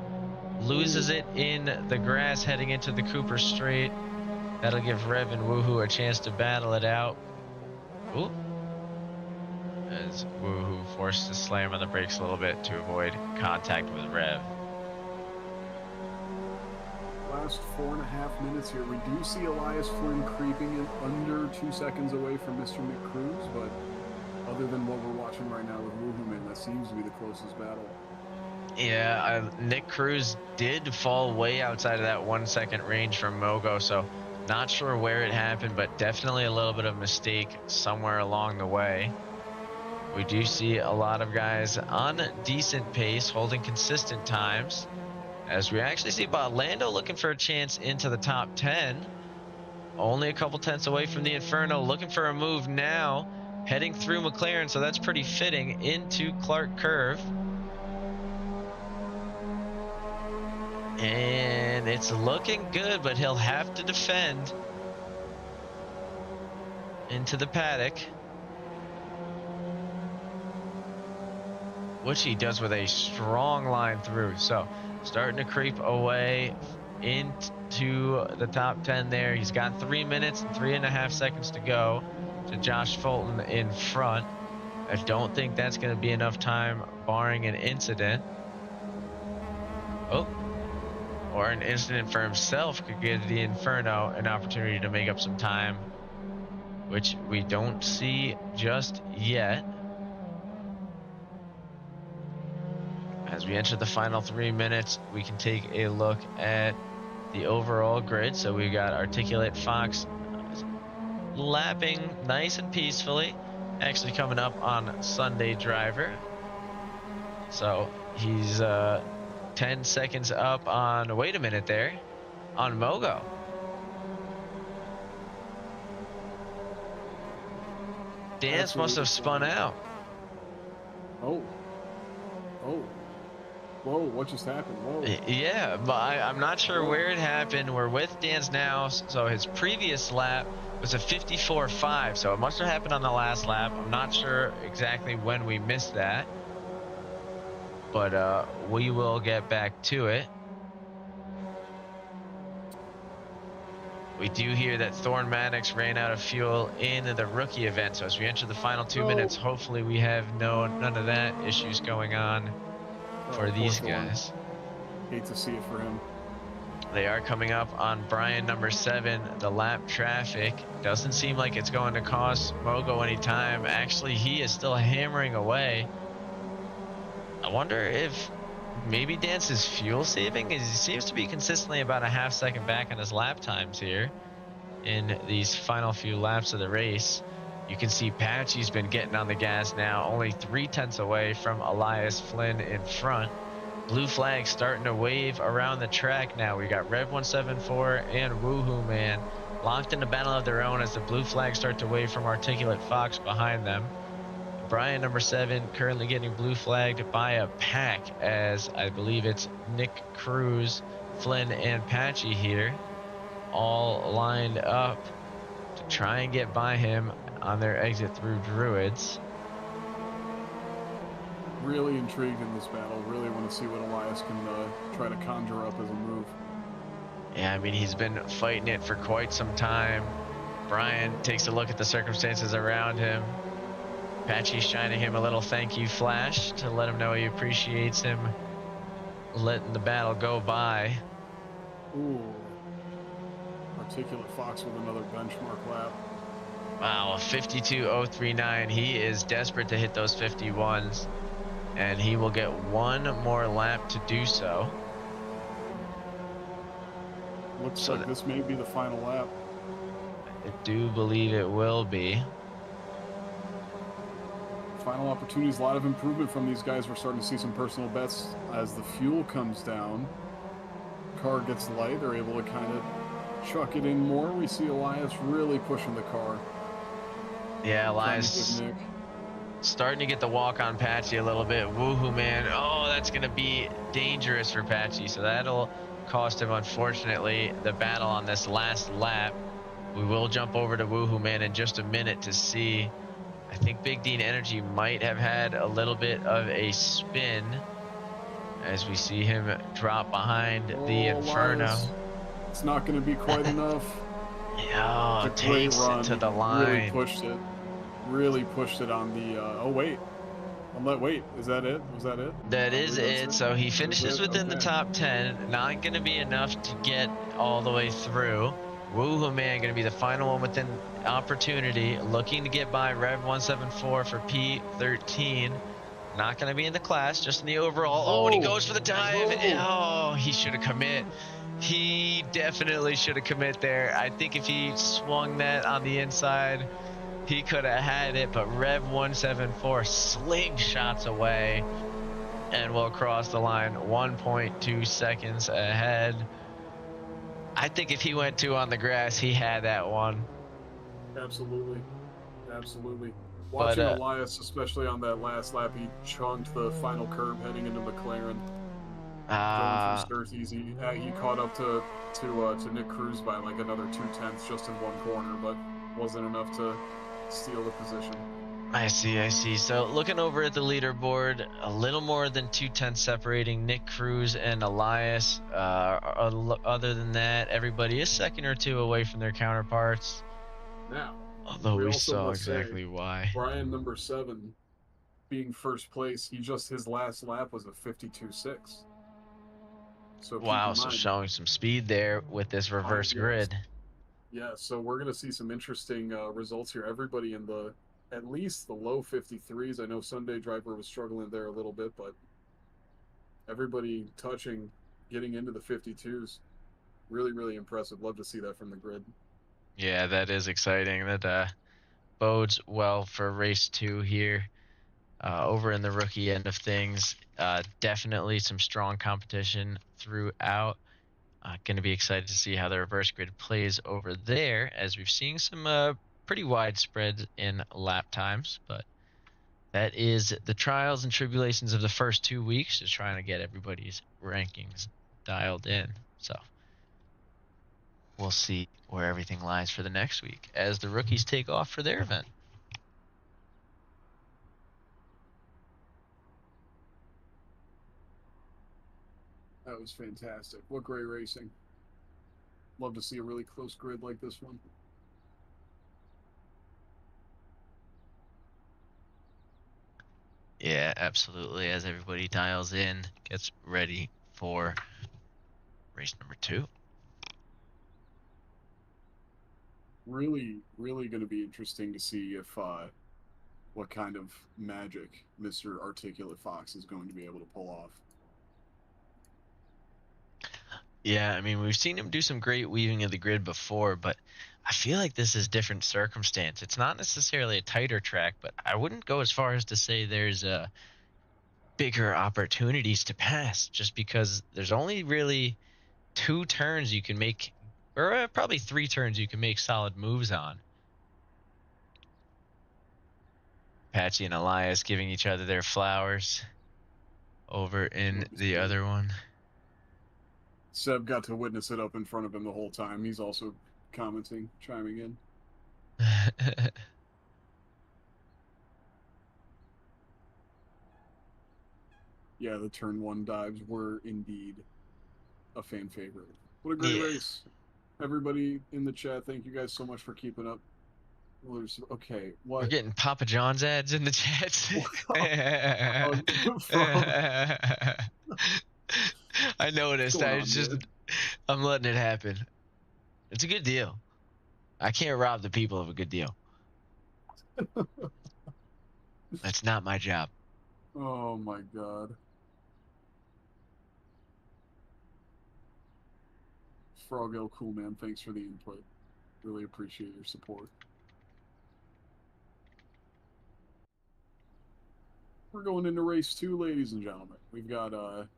Loses it in the grass heading into the Cooper Straight. That'll give Rev and Woohoo a chance to battle it out. As Woohoo forced to slam on the brakes a little bit to avoid contact with Rev. Last 4.5 minutes here. We do see Elias Flynn creeping in under 2 seconds away from Mr. Nick Cruz, but other than what we're watching right now with Woohoo Man, that seems to be the closest battle. Yeah, Nick Cruz did fall way outside of that 1 second range from Mogo, so not sure where it happened, but definitely a little bit of mistake somewhere along the way. We do see a lot of guys on decent pace, holding consistent times, as we actually see Botlando looking for a chance into the top 10. Only a couple tenths away from the Inferno, looking for a move now, heading through McLaren, so that's pretty fitting, into Clark Curve. And it's looking good, but he'll have to defend into the paddock, which he does with a strong line through. So starting to creep away into the top 10 there. He's got 3 minutes and 3.5 seconds to go to Josh Fulton in front. I don't think that's going to be enough time, barring an incident. Or an incident for himself could give the Inferno an opportunity to make up some time, which we don't see just yet. As we enter the final 3 minutes, we can take a look at the overall grid. So we've got Articulate Fox lapping nice and peacefully, actually coming up on Sunday driver. So he's 10 seconds up on, wait a minute there, on Mogo. Dance must have spun out. Oh. Oh. Whoa, what just happened? Whoa. Yeah, but I'm not sure Whoa. where it happened. We're with Dan's now, so his previous lap was a 54.5, so it must have happened on the last lap. I'm not sure exactly when we missed that, but we will get back to it. We do hear that Thorn Maddox ran out of fuel in the rookie event, so as we enter the final 2 minutes, hopefully we have none of that issues going on for these guys. Hate to see it for him. They are coming up on Brian number 7. The lap traffic doesn't seem like it's going to cost Mogo any time. Actually, he is still hammering away. I wonder if maybe Dance is fuel saving. He seems to be consistently about a half second back on his lap times here in these final few laps of the race. You can see Patchy's been getting on the gas now, only 3/10 away from Elias Flynn in front. Blue flag starting to wave around the track now. We got Rev 174 and Woohoo Man locked in a battle of their own as the blue flags start to wave from Articulate Fox behind them. Brian number 7 currently getting blue flagged by a pack, as I believe it's Nick Cruz, Flynn, and Patchy here, all lined up to try and get by him on their exit through Druids. Really intrigued in this battle. Really want to see what Elias can try to conjure up as a move. Yeah, I mean, he's been fighting it for quite some time. Brian takes a look at the circumstances around him. Patchy's shining him a little thank you flash to let him know he appreciates him letting the battle go by. Ooh. Articulate Fox with another benchmark lap. Wow, a 52.039. He is desperate to hit those 51s, and he will get one more lap to do so. Looks like this may be the final lap. I do believe it will be. Final opportunities, a lot of improvement from these guys. We're starting to see some personal bets as the fuel comes down. Car gets light, they're able to kind of chuck it in more. We see Elias really pushing the car. Yeah, Elias starting to get the walk on Patchy a little bit. Woohoo Man, oh, that's going to be dangerous for Patchy, so that'll cost him, unfortunately, the battle on this last lap. We will jump over to Woohoo Man in just a minute to see. I think Big Dean Energy might have had a little bit of a spin as we see him drop behind the Inferno. Elias. It's not going to be quite enough. Yeah, takes it to the line. Really pushed it. Really pushed it on the. Oh wait, wait. Is that it? Was that it? That is it. So he finishes within the top 10. Not going to be enough to get all the way through. Woohoo Man going to be the final one within opportunity. Looking to get by Rev 174 for P13. Not going to be in the class, just in the overall. Oh, and he goes for the dive. Oh, he should have commit. He definitely should have commit there. I think if he swung that on the inside, he could have had it, but Rev 174 slingshots away and will cross the line 1.2 seconds ahead. I think if he went 2 on the grass, he had that one. Absolutely. Absolutely. Watching Elias, especially on that last lap, he chunked the final curb heading into McLaren. Going from Sturthies, he caught up to Nick Cruz by like another 2/10 just in one corner, but wasn't enough to steal the position. I see. So looking over at the leaderboard, a little more than 2/10 separating Nick Cruz and Elias. Other than that, everybody is second or two away from their counterparts. Now, although we saw exactly why. Brian number 7 being first place, his last lap was a 52.6. So wow, so showing some speed there with this reverse grid. Yeah, so we're going to see some interesting results here. Everybody in at least the low 53s. I know Sunday Driver was struggling there a little bit, but everybody getting into the 52s. Really, really impressive. Love to see that from the grid. Yeah, that is exciting. That bodes well for race 2 here. Over in the rookie end of things, definitely some strong competition throughout. Going to be excited to see how the reverse grid plays over there, as we've seen some pretty widespread in lap times, but that is the trials and tribulations of the first 2 weeks, just trying to get everybody's rankings dialed in. So we'll see where everything lies for the next week as the rookies take off for their event. That was fantastic. What great racing. Love to see a really close grid like this one. Yeah, absolutely. As everybody dials in, gets ready for race number 2. Really, really going to be interesting to see if what kind of magic Mr. Articulate Fox is going to be able to pull off. Yeah, I mean, we've seen him do some great weaving of the grid before, but I feel like this is different circumstance. It's not necessarily a tighter track, but I wouldn't go as far as to say there's bigger opportunities to pass, just because there's only really 2 turns you can make, or probably 3 turns you can make solid moves on. Patchy and Elias giving each other their flowers over in the other one. Seb got to witness it up in front of him the whole time. He's also commenting, chiming in. Yeah, the turn 1 dives were indeed a fan favorite. What a great race. Everybody in the chat, thank you guys so much for keeping up. Okay, what? We're getting Papa John's ads in the chat. I noticed. I'm letting it happen. It's a good deal. I can't rob the people of a good deal. That's not my job. Oh my god. Froggo, cool man, thanks for the input. Really appreciate your support. We're going into race 2, ladies and gentlemen. We've got an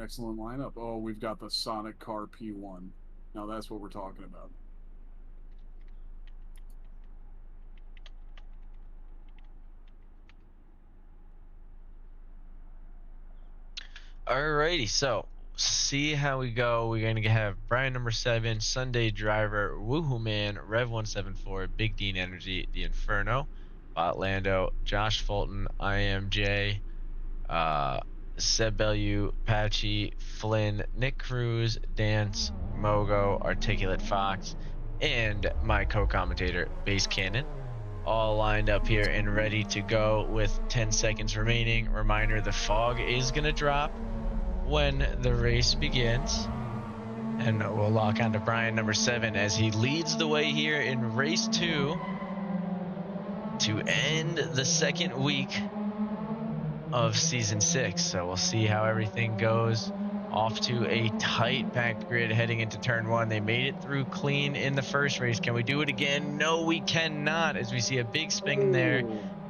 excellent lineup. Oh, we've got the Sonic Car P1. Now that's what we're talking about. Alrighty, so see how we go. We're going to have Brian number 7, Sunday Driver, Woohoo Man, Rev174, Big Dean Energy, The Inferno, Botlando, Josh Fulton, IMJ, Seb Bellew, Patchy, Flynn, Nick Cruz, Dance, Mogo, Articulate Fox, and my co-commentator, Base Cannon. All lined up here and ready to go with 10 seconds remaining. Reminder, the fog is going to drop when the race begins. And we'll lock on to Brian number 7 as he leads the way here in race 2 to end the second week of season 6. So we'll see how everything goes. Off to a tight packed grid heading into turn 1. They made it through clean in the first race. Can we do it again? No, we cannot, as we see a big spin there.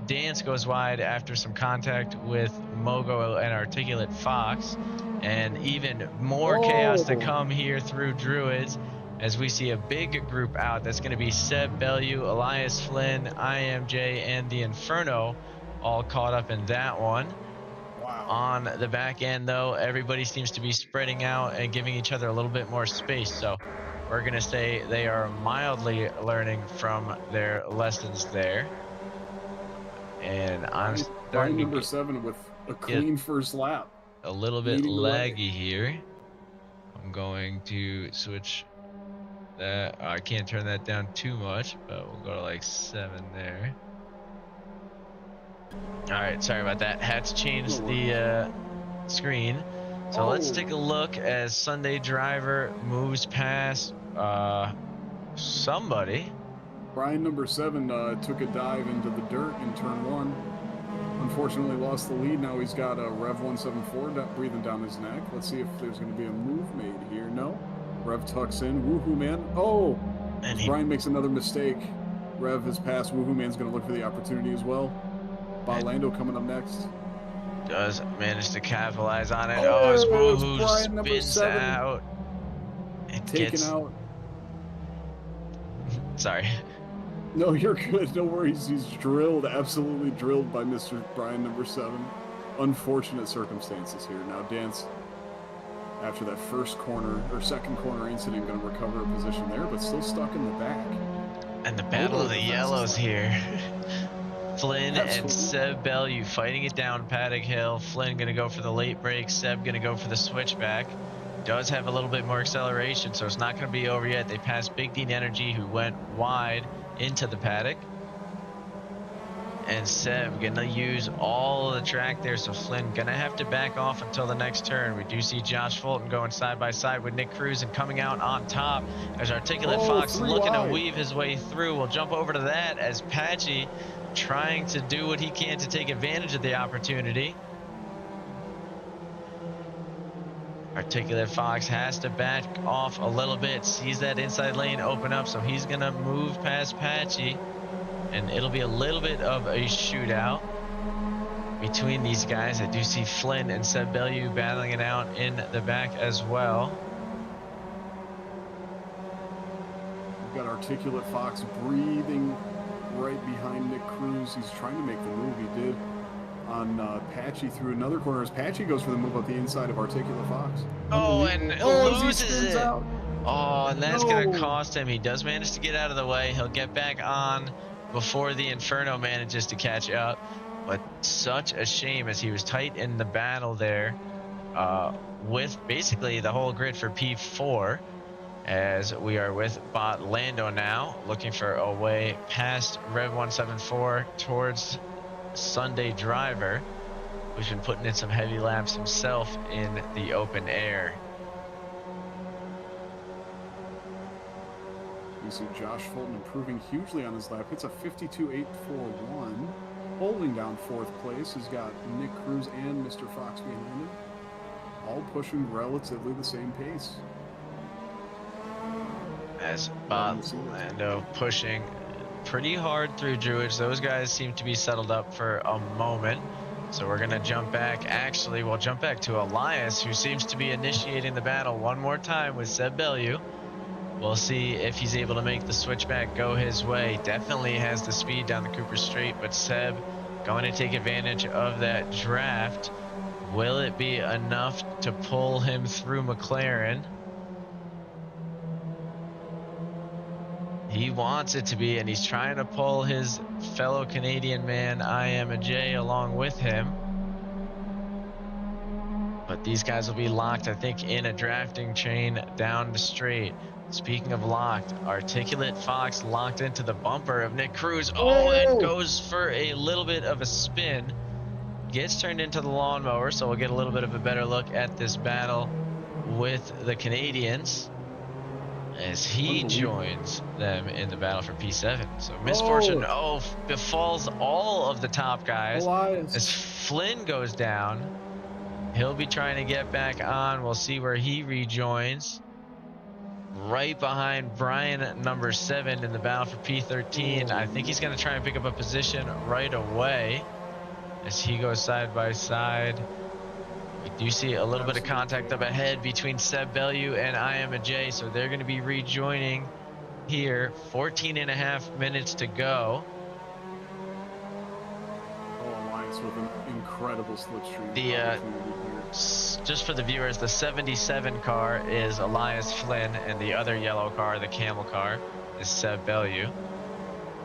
Dance goes wide after some contact with Mogo and Articulate Fox. And even more chaos to come here through Druids as we see a big group out. That's going to be Seb Bellew, Elias Flynn, IMJ, and the Inferno all caught up in that one. Wow. On the back end, though, everybody seems to be spreading out and giving each other a little bit more space. So we're going to say they are mildly learning from their lessons there. And I'm starting number 7 with a clean first lap. A little bit laggy here. I'm going to switch that. I can't turn that down too much, but we'll go to like 7 there. All right, sorry about that. Had to change the screen. So let's take a look as Sunday Driver moves past somebody. Brian number 7 took a dive into the dirt in turn 1. Unfortunately lost the lead. Now he's got a Rev174 breathing down his neck. Let's see if there's going to be a move made here. No. Rev tucks in. Woohoo Man. Oh! And Brian makes another mistake. Rev has passed. Woohoo Man's going to look for the opportunity as well. Botlando coming up next. Does manage to capitalize on it. Oh, as Woohoo spins out. taken out. Sorry. No, you're good. No worries. He's drilled, absolutely drilled by Mr. Brian number 7. Unfortunate circumstances here. Now, Dance, after that first corner or second corner incident, going to recover a position there, but still stuck in the back. And the battle of the yellows here. Flynn Absolutely. and Seb Bellew fighting it down Paddock Hill. Flynn going to go for the late break. Seb going to go for the switchback. Does have a little bit more acceleration, so it's not going to be over yet. They passed Big Dean Energy, who went wide into the paddock. And Seb going to use all of the track there, so Flynn going to have to back off until the next turn. We do see Josh Fulton going side by side with Nick Cruz and coming out on top as Articulate Fox looking to weave his way through. We'll jump over to that as Patchy trying to do what he can to take advantage of the opportunity. Articulate Fox has to back off a little bit, sees that inside lane open up, so he's going to move past Patchy. And it'll be a little bit of a shootout between these guys. I do see Flynn and Seb Bellew battling it out in the back as well. We've got Articulate Fox breathing right behind Nick Cruz. He's trying to make the move he did on Patchy through another corner as Patchy goes for the move up the inside of Articulate Fox. Oh, and loses it. Out. Oh, and that's going to cost him. He does manage to get out of the way. He'll get back on before the Inferno manages to catch up. But such a shame as he was tight in the battle there with basically the whole grid for P4, as we are with Bot Lando now, looking for a way past Rev 174 towards Sunday Driver, who's been putting in some heavy laps himself in the open air. You see Josh Fulton improving hugely on his lap. Hits a 52.841. Holding down 4th place. He's got Nick Cruz and Mr. Fox behind him. All pushing relatively the same pace. As Bot Lando pushing pretty hard through Druids. Those guys seem to be settled up for a moment. So we're going to jump back. Actually, we'll jump back to Elias, who seems to be initiating the battle one more time with Seb Bellew. We'll see if he's able to make the switchback go his way. Definitely has the speed down the Cooper Straight, but Seb going to take advantage of that draft. Will it be enough to pull him through McLaren? He wants it to be, and he's trying to pull his fellow Canadian man, I Am a J, along with him. But these guys will be locked, I think, in a drafting chain down the straight. Speaking of locked, Articulate Fox locked into the bumper of Nick Cruz. Oh, and goes for a little bit of a spin. Gets turned into the lawnmower, so we'll get a little bit of a better look at this battle with the Canadians as he joins them in the battle for P7. So misfortune, befalls all of the top guys. Elias. As Flynn goes down, he'll be trying to get back on. We'll see where he rejoins. Right behind Brian, number 7, in the battle for P13. I think he's going to try and pick up a position right away as he goes side by side. We do see a little bit of contact up ahead between Seb Bellew and I Am a J, so they're going to be rejoining here. 14.5 minutes to go. Elias with an incredible slipstream. Just for the viewers, the 77 car is Elias Flynn, and the other yellow car, the camel car, is Seb Bellew.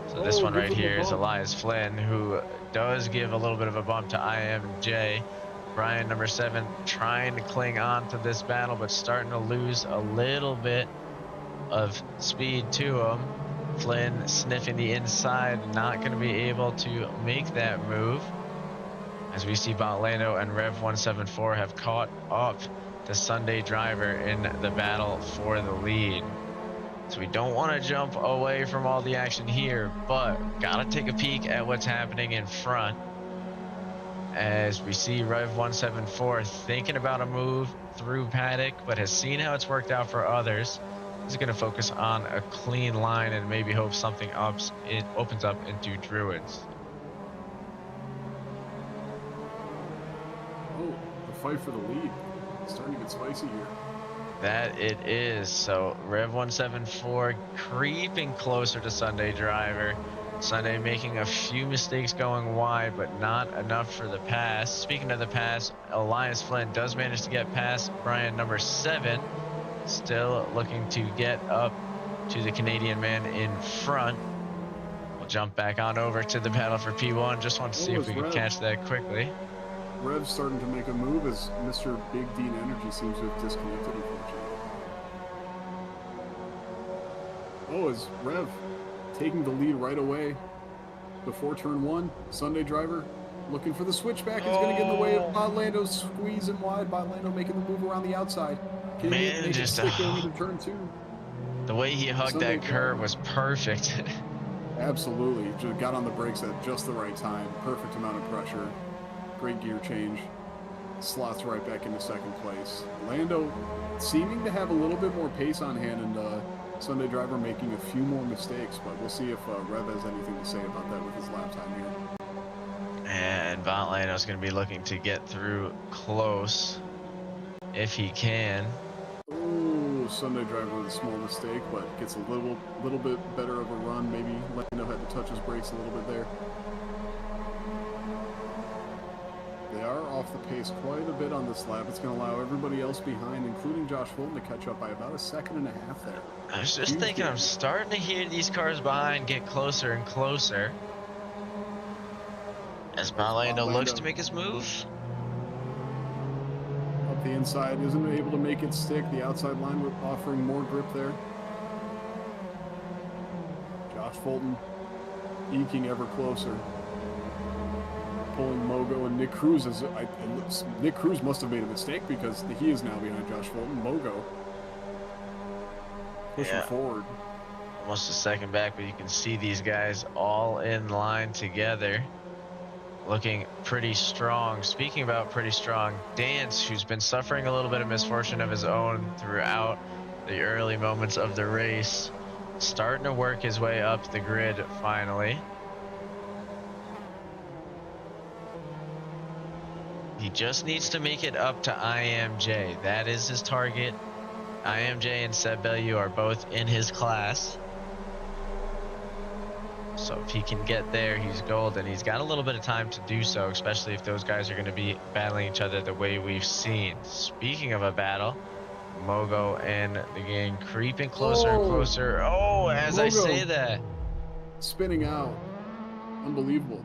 So this one right here is Elias Flynn, who does give a little bit of a bump to I Am J. Brian, number 7, trying to cling on to this battle, but starting to lose a little bit of speed to him. Flynn sniffing the inside, not going to be able to make that move. As we see Lando and Rev 174 have caught up to Sunday Driver in the battle for the lead. So we don't want to jump away from all the action here, but gotta take a peek at what's happening in front. As we see Rev 174 thinking about a move through Paddock, but has seen how it's worked out for others. He's going to focus on a clean line and maybe hope something opens up into Druids. Oh, the fight for the lead. It's starting to get spicy here. That it is. So Rev 174 creeping closer to Sunday Driver. Sunday making a few mistakes going wide, but not enough for the pass. Speaking of the pass, Elias Flynn does manage to get past Brian number 7. Still looking to get up to the Canadian man in front. We'll jump back on over to the battle for P1. Just want to see if we can catch that quickly. Rev's starting to make a move as Mr. Big Dean Energy seems to have disconnected, unfortunately. Oh, is Rev taking the lead right away before turn 1? Sunday Driver looking for the switchback is going to get in the way of Lando squeezing wide. Lando making the move around the outside. Can he make it stick going into turn 2? The way he hugged Sunday that curve was perfect. Absolutely. Just got on the brakes at just the right time. Perfect amount of pressure. Great gear change. Slots right back into second place. Lando seeming to have a little bit more pace on hand, and Sunday Driver making a few more mistakes, but we'll see if Rev has anything to say about that with his lap time here. And Lando's going to be looking to get through close if he can. Oh, Sunday Driver with a small mistake, but gets a little bit better of a run. Maybe Lando had to touch his brakes a little bit there. They are off the pace quite a bit on this lap. It's going to allow everybody else behind, including Josh Fulton, to catch up by about a second and a half there. I was just thinking, I'm starting to hear these cars behind get closer and closer. As Lando looks to make his move. Up the inside, isn't able to make it stick. The outside line offering more grip there. Josh Fulton eking ever closer. Pulling Mogo and Nick Cruz. Nick Cruz must have made a mistake because he is now behind Josh Fulton. Mogo pushing forward. Almost a second back, but you can see these guys all in line together. Looking pretty strong. Speaking about pretty strong, Dance, who's been suffering a little bit of misfortune of his own throughout the early moments of the race, starting to work his way up the grid finally. He just needs to make it up to IMJ. That is his target. IMJ and Seb Bellew are both in his class. So if he can get there, he's golden. He's got a little bit of time to do so, especially if those guys are going to be battling each other the way we've seen. Speaking of a battle, Mogo and the gang creeping closer and closer. Oh, as Mogo, I say that. Spinning out. Unbelievable.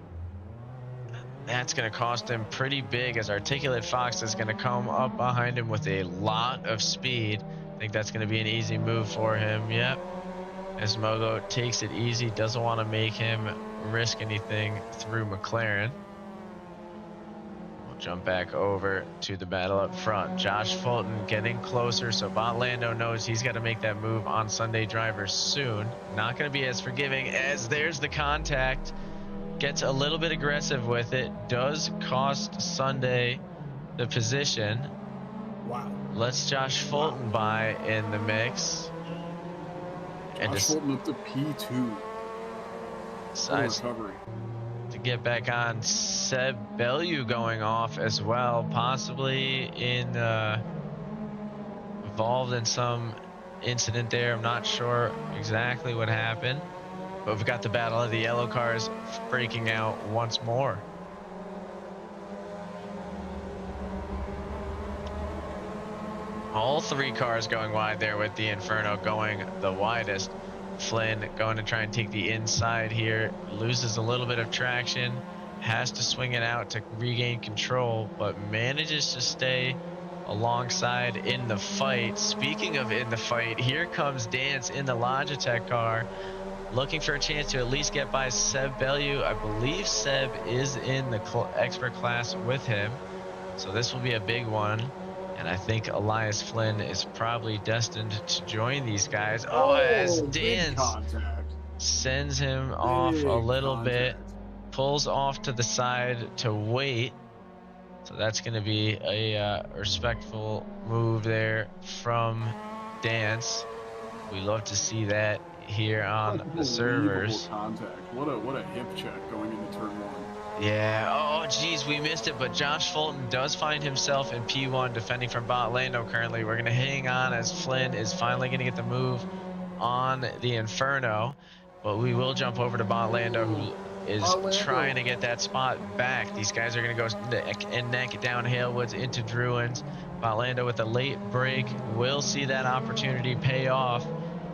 That's going to cost him pretty big, as Articulate Fox is going to come up behind him with a lot of speed. I think that's going to be an easy move for him. Yep. As Mogo takes it easy, doesn't want to make him risk anything through McLaren. We'll jump back over to the battle up front. Josh Fulton getting closer, so Lando knows he's got to make that move on Sunday Driver soon. Not going to be as forgiving, as there's the contact. Gets a little bit aggressive with it. Does cost Sunday the position. Wow. Lets Josh Fulton by in the mix. And Josh Fulton up to P2. Decides to get back on. Seb Bellew going off as well, possibly involved in some incident there. I'm not sure exactly what happened. But we've got the battle of the yellow cars breaking out once more. All three cars going wide there, with the Inferno going the widest. Flynn going to try and take the inside here. Loses a little bit of traction. Has to swing it out to regain control, but manages to stay alongside in the fight. Speaking of in the fight, here comes Dance in the Logitech car, looking for a chance to at least get by Seb Bellew. I believe Seb is in the expert class with him, so this will be a big one. And I think Elias Flynn is probably destined to join these guys. As Dance sends him off a little bit, pulls off to the side to wait. So that's going to be a respectful move there from Dance. We love to see that here on the servers. Contact. What a hip check going into turn 1. Yeah, oh geez, we missed it, but Josh Fulton does find himself in P1 defending from Bot Lando currently. We're going to hang on as Flynn is finally going to get the move on the Inferno, but we will jump over to Bot Lando, who is trying to get that spot back. These guys are going to go neck and neck down Halewoods into Druins. Bot Lando with a late break will see that opportunity pay off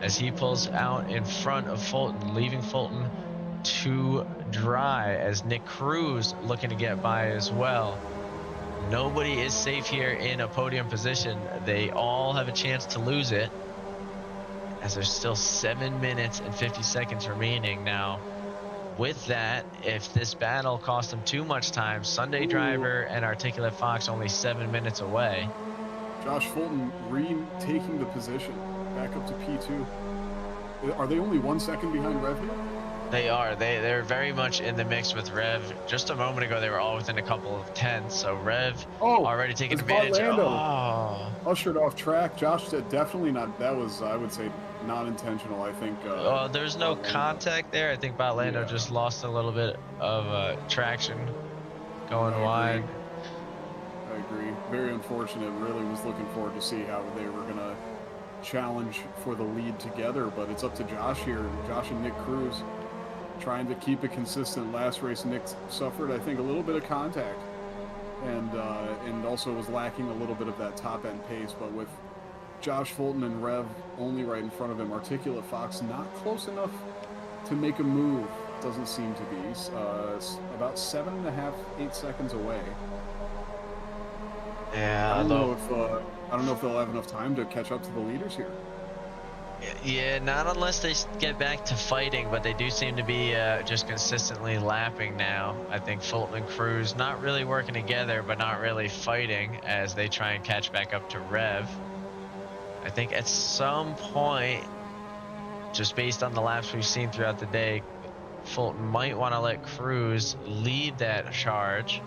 as he pulls out in front of Fulton, leaving Fulton to dry as Nick Cruz looking to get by as well. Nobody is safe here in a podium position. They all have a chance to lose it, as there's still 7 minutes and 50 seconds remaining. Now, with that, if this battle cost them too much time, Sunday Driver and Articulate Fox only 7 minutes away. Josh Fulton retaking the position back up to P2. Are they only 1 second behind Rev here? They are. They're very much in the mix with Rev. Just a moment ago, they were all within a couple of tenths. So Rev already taking advantage. Oh, ushered off track. Josh said definitely not. That was, I would say, not intentional. I think. There's no contact there. I think Bot Lando just lost a little bit of traction going wide. I agree. Very unfortunate. Really was looking forward to see how they were gonna challenge for the lead together, but it's up to Josh here. Josh and Nick Cruz trying to keep it consistent. Last race, Nick suffered, I think, a little bit of contact, and also was lacking a little bit of that top end pace. But with Josh Fulton and Rev only right in front of him, Articulate Fox not close enough to make a move. Doesn't seem to be. About 7.5, 8 seconds away. Yeah, I don't know if they'll have enough time to catch up to the leaders here. Yeah, not unless they get back to fighting, but they do seem to be just consistently lapping now. I think Fulton and Cruz not really working together, but not really fighting as they try and catch back up to Rev. I think at some point, just based on the laps we've seen throughout the day, Fulton might want to let Cruz lead that charge.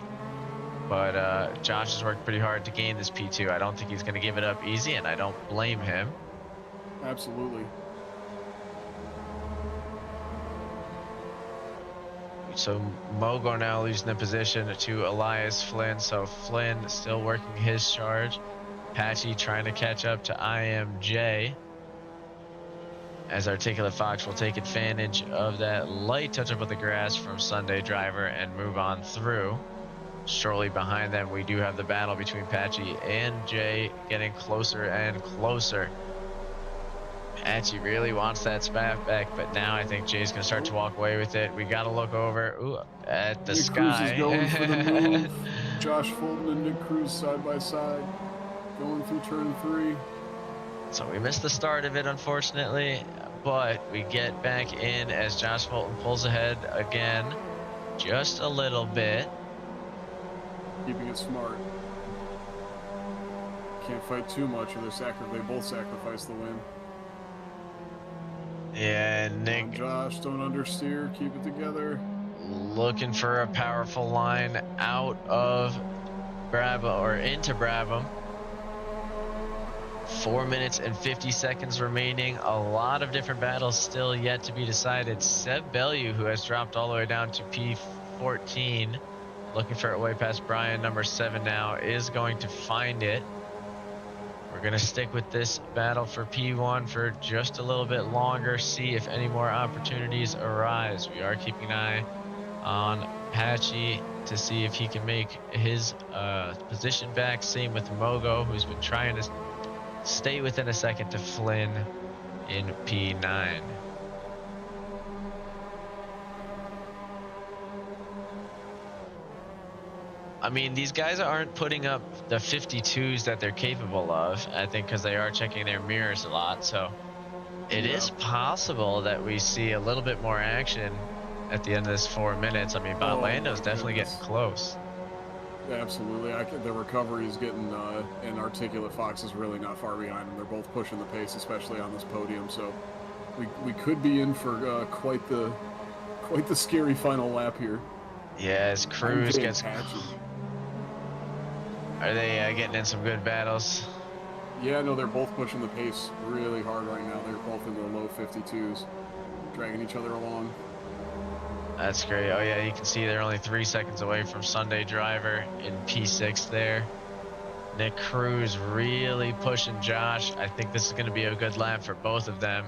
But Josh has worked pretty hard to gain this P2. I don't think he's going to give it up easy, and I don't blame him. Absolutely. So Mogo now losing the position to Elias Flynn. So Flynn still working his charge. Patchy trying to catch up to IMJ. As Articulate Fox will take advantage of that light touch up of the grass from Sunday Driver and move on through. Shortly behind them, we do have the battle between Patchy and Jay getting closer and closer. Patchy really wants that spot back, but now I think Jay's going to start to walk away with it. We got to look over at the Nick sky. Cruz is going for the move. Josh Fulton and Nick Cruz side by side, going through turn 3. So we missed the start of it, unfortunately, but we get back in as Josh Fulton pulls ahead again, just a little bit. Keeping it smart. Can't fight too much, or they both sacrifice the win. Yeah, Nick. Josh, don't understeer. Keep it together. Looking for a powerful line out of Brabham or into Brabham. 4 minutes and 50 seconds remaining. A lot of different battles still yet to be decided. Seb Bellew, who has dropped all the way down to P14, looking for it way past Brian, number 7 now, is going to find it. We're going to stick with this battle for P1 for just a little bit longer, see if any more opportunities arise. We are keeping an eye on Patchy to see if he can make his position back. Same with Mogo, who's been trying to stay within a second to Flynn in P9. I mean, these guys aren't putting up the 52s that they're capable of, I think, because they are checking their mirrors a lot. So it is possible that we see a little bit more action at the end of this 4 minutes. I mean, Bot Lando's definitely getting close. Absolutely. The recovery is getting, and Articulate Fox is really not far behind them. They're both pushing the pace, especially on this podium. So we could be in for quite the scary final lap here. Yeah, as Cruz gets... Patchy. Are they getting in some good battles? Yeah, no, they're both pushing the pace really hard right now. They're both in the low 52s, dragging each other along. That's great. Oh yeah, you can see they're only 3 seconds away from Sunday Driver in P6 there. Nick Cruz really pushing Josh. I think this is going to be a good lap for both of them.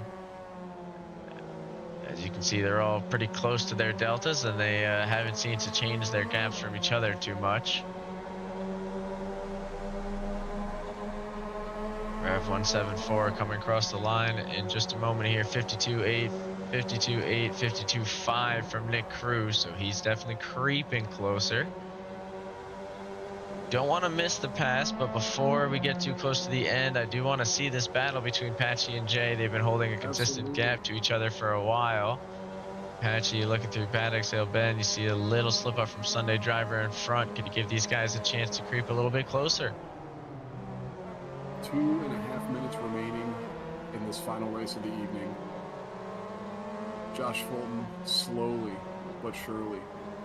As you can see, they're all pretty close to their deltas, and they haven't seemed to change their gaps from each other too much. Rev 174 coming across the line in just a moment here. 52.8, 52.8, 52.5 from Nick Cruz, so he's definitely creeping closer. Don't want to miss the pass, but before we get too close to the end, I do want to see this battle between Patchy and Jay. They've been holding a consistent gap to each other for a while. Patchy looking through paddock sale bend. You see a little slip up from Sunday Driver in front. Could you give these guys a chance to creep a little bit closer? 2.5 minutes remaining in this final race of the evening. Josh Fulton slowly but surely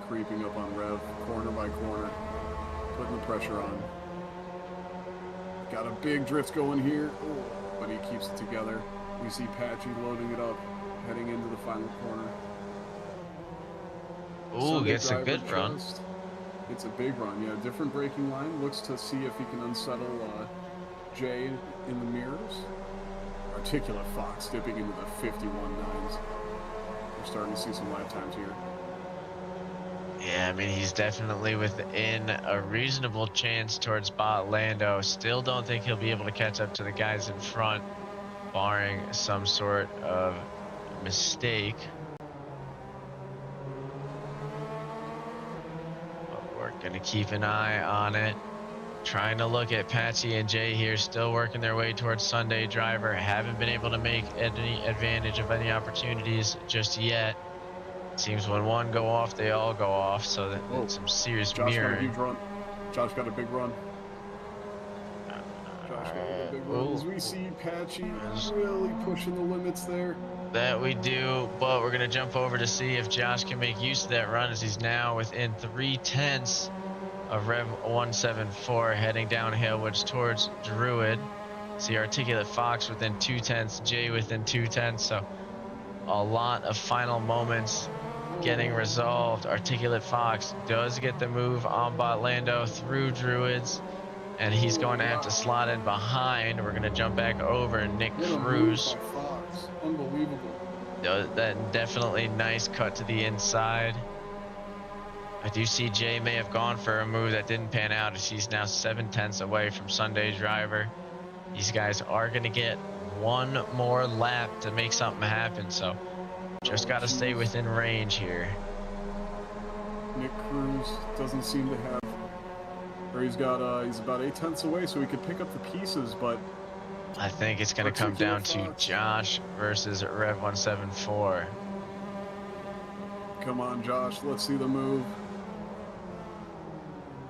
creeping up on Rev, corner by corner, putting the pressure on. Got a big drift going here, but he keeps it together. We see Patchy loading it up, heading into the final corner. Ooh, gets a good run. It's a big run, yeah. Different braking line. Looks to see if he can unsettle Jay in the mirrors. Articulate Fox dipping into the 51.9s. We're starting to see some lap times here. Yeah, I mean, he's definitely within a reasonable chance towards Bot Lando. Still don't think he'll be able to catch up to the guys in front, barring some sort of mistake. But we're going to keep an eye on it. Trying to look at Patchy and Jay here, still working their way towards Sunday Driver. Haven't been able to make any advantage of any opportunities just yet. Seems when one go off, they all go off, so that's some serious mirroring. Josh got a big run. Josh got a big run. As we see Patchy really pushing the limits there. That we do, but we're going to jump over to see if Josh can make use of that run, as he's now within 3/10 of Rev 174, heading downhill, which towards Druid. See Articulate Fox within 2/10, Jay within 2/10, so a lot of final moments getting resolved. Articulate Fox does get the move on Bot Lando through Druids, and he's going to have to slot in behind. We're going to jump back over Nick Cruz. Unbelievable. That definitely nice cut to the inside. I do see Jay may have gone for a move that didn't pan out, as he's now 7/10 away from Sunday Driver. These guys are going to get one more lap to make something happen, so just got to stay within range here. Nick Cruz doesn't seem to have, or he's about 8/10 away, so he could pick up the pieces, but I think it's going to come down to Josh versus Rev 174. Come on, Josh, let's see the move.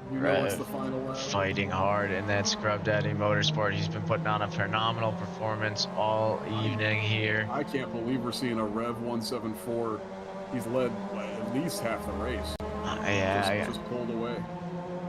You know it's the final lap. Fighting hard in that Scrub Daddy Motorsport. He's been putting on a phenomenal performance all evening here. I can't believe we're seeing a Rev 174. He's led at least half the race. Just pulled away.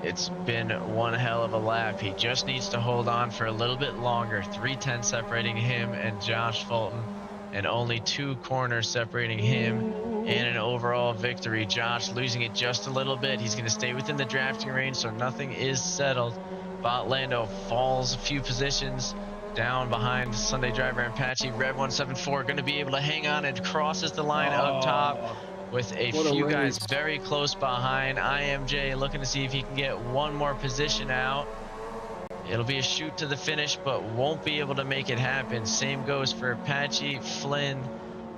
It's been one hell of a lap. He just needs to hold on for a little bit longer. 3/10 separating him and Josh Fulton, and only 2 corners separating him in an overall victory. Josh losing it just a little bit. He's going to stay within the drafting range, so nothing is settled. Bot Lando falls a few positions down behind Sunday Driver and Patchy. Rev 174 going to be able to hang on and crosses the line up top with a few guys very close behind. IMJ looking to see if he can get one more position out. It'll be a shoot to the finish, but won't be able to make it happen. Same goes for Patchy. Flynn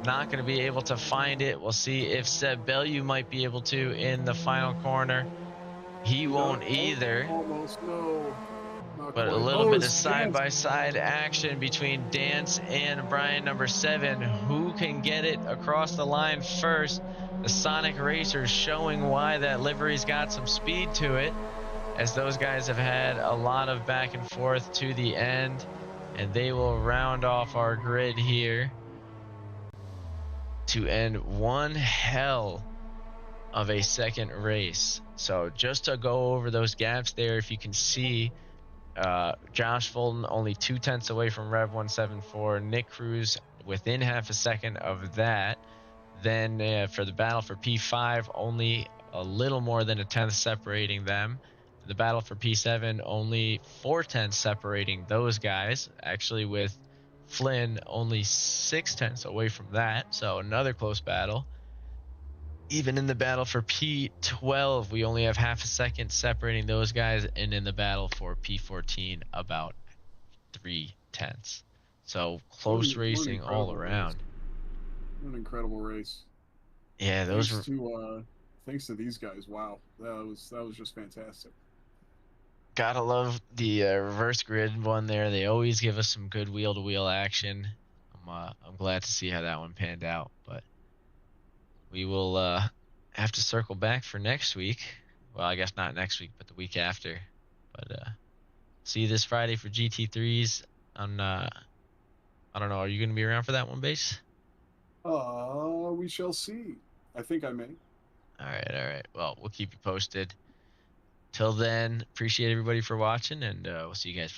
not going to be able to find it. We'll see if Seb Bellew might be able to in the final corner. He won't either. Almost, no. But a little bit of side-by-side action between Dance and Brian number 7. Who can get it across the line first? The Sonic Racers showing why that livery's got some speed to it, as those guys have had a lot of back and forth to the end, and they will round off our grid here to end one hell of a second race. So just to go over those gaps there, if you can see, Josh Fulton only 2/10 away from Rev 174. Nick Cruz within half a second of that. Then for the battle for P5, only a little more than a tenth separating them. The battle for P7, only 4/10 separating those guys. Actually, with Flynn only 6/10 away from that, so another close battle. Even in the battle for P12, we only have half a second separating those guys, and in the battle for P14, about 3/10. So close What an racing all incredible race! around. What an incredible race! Yeah, those Thanks were to thanks to these guys. Wow, that was just fantastic. gotta love the reverse grid one there. They always give us some good wheel to wheel action. I'm glad to see how that one panned out, but we will have to circle back for next week. Well, I guess not next week, but the week after. But see you this Friday for GT3s. On I don't know. Are you going to be around for that one, Base? We shall see. I think I may. All right, all right. Well, we'll keep you posted. Till then, appreciate everybody for watching, and we'll see you guys.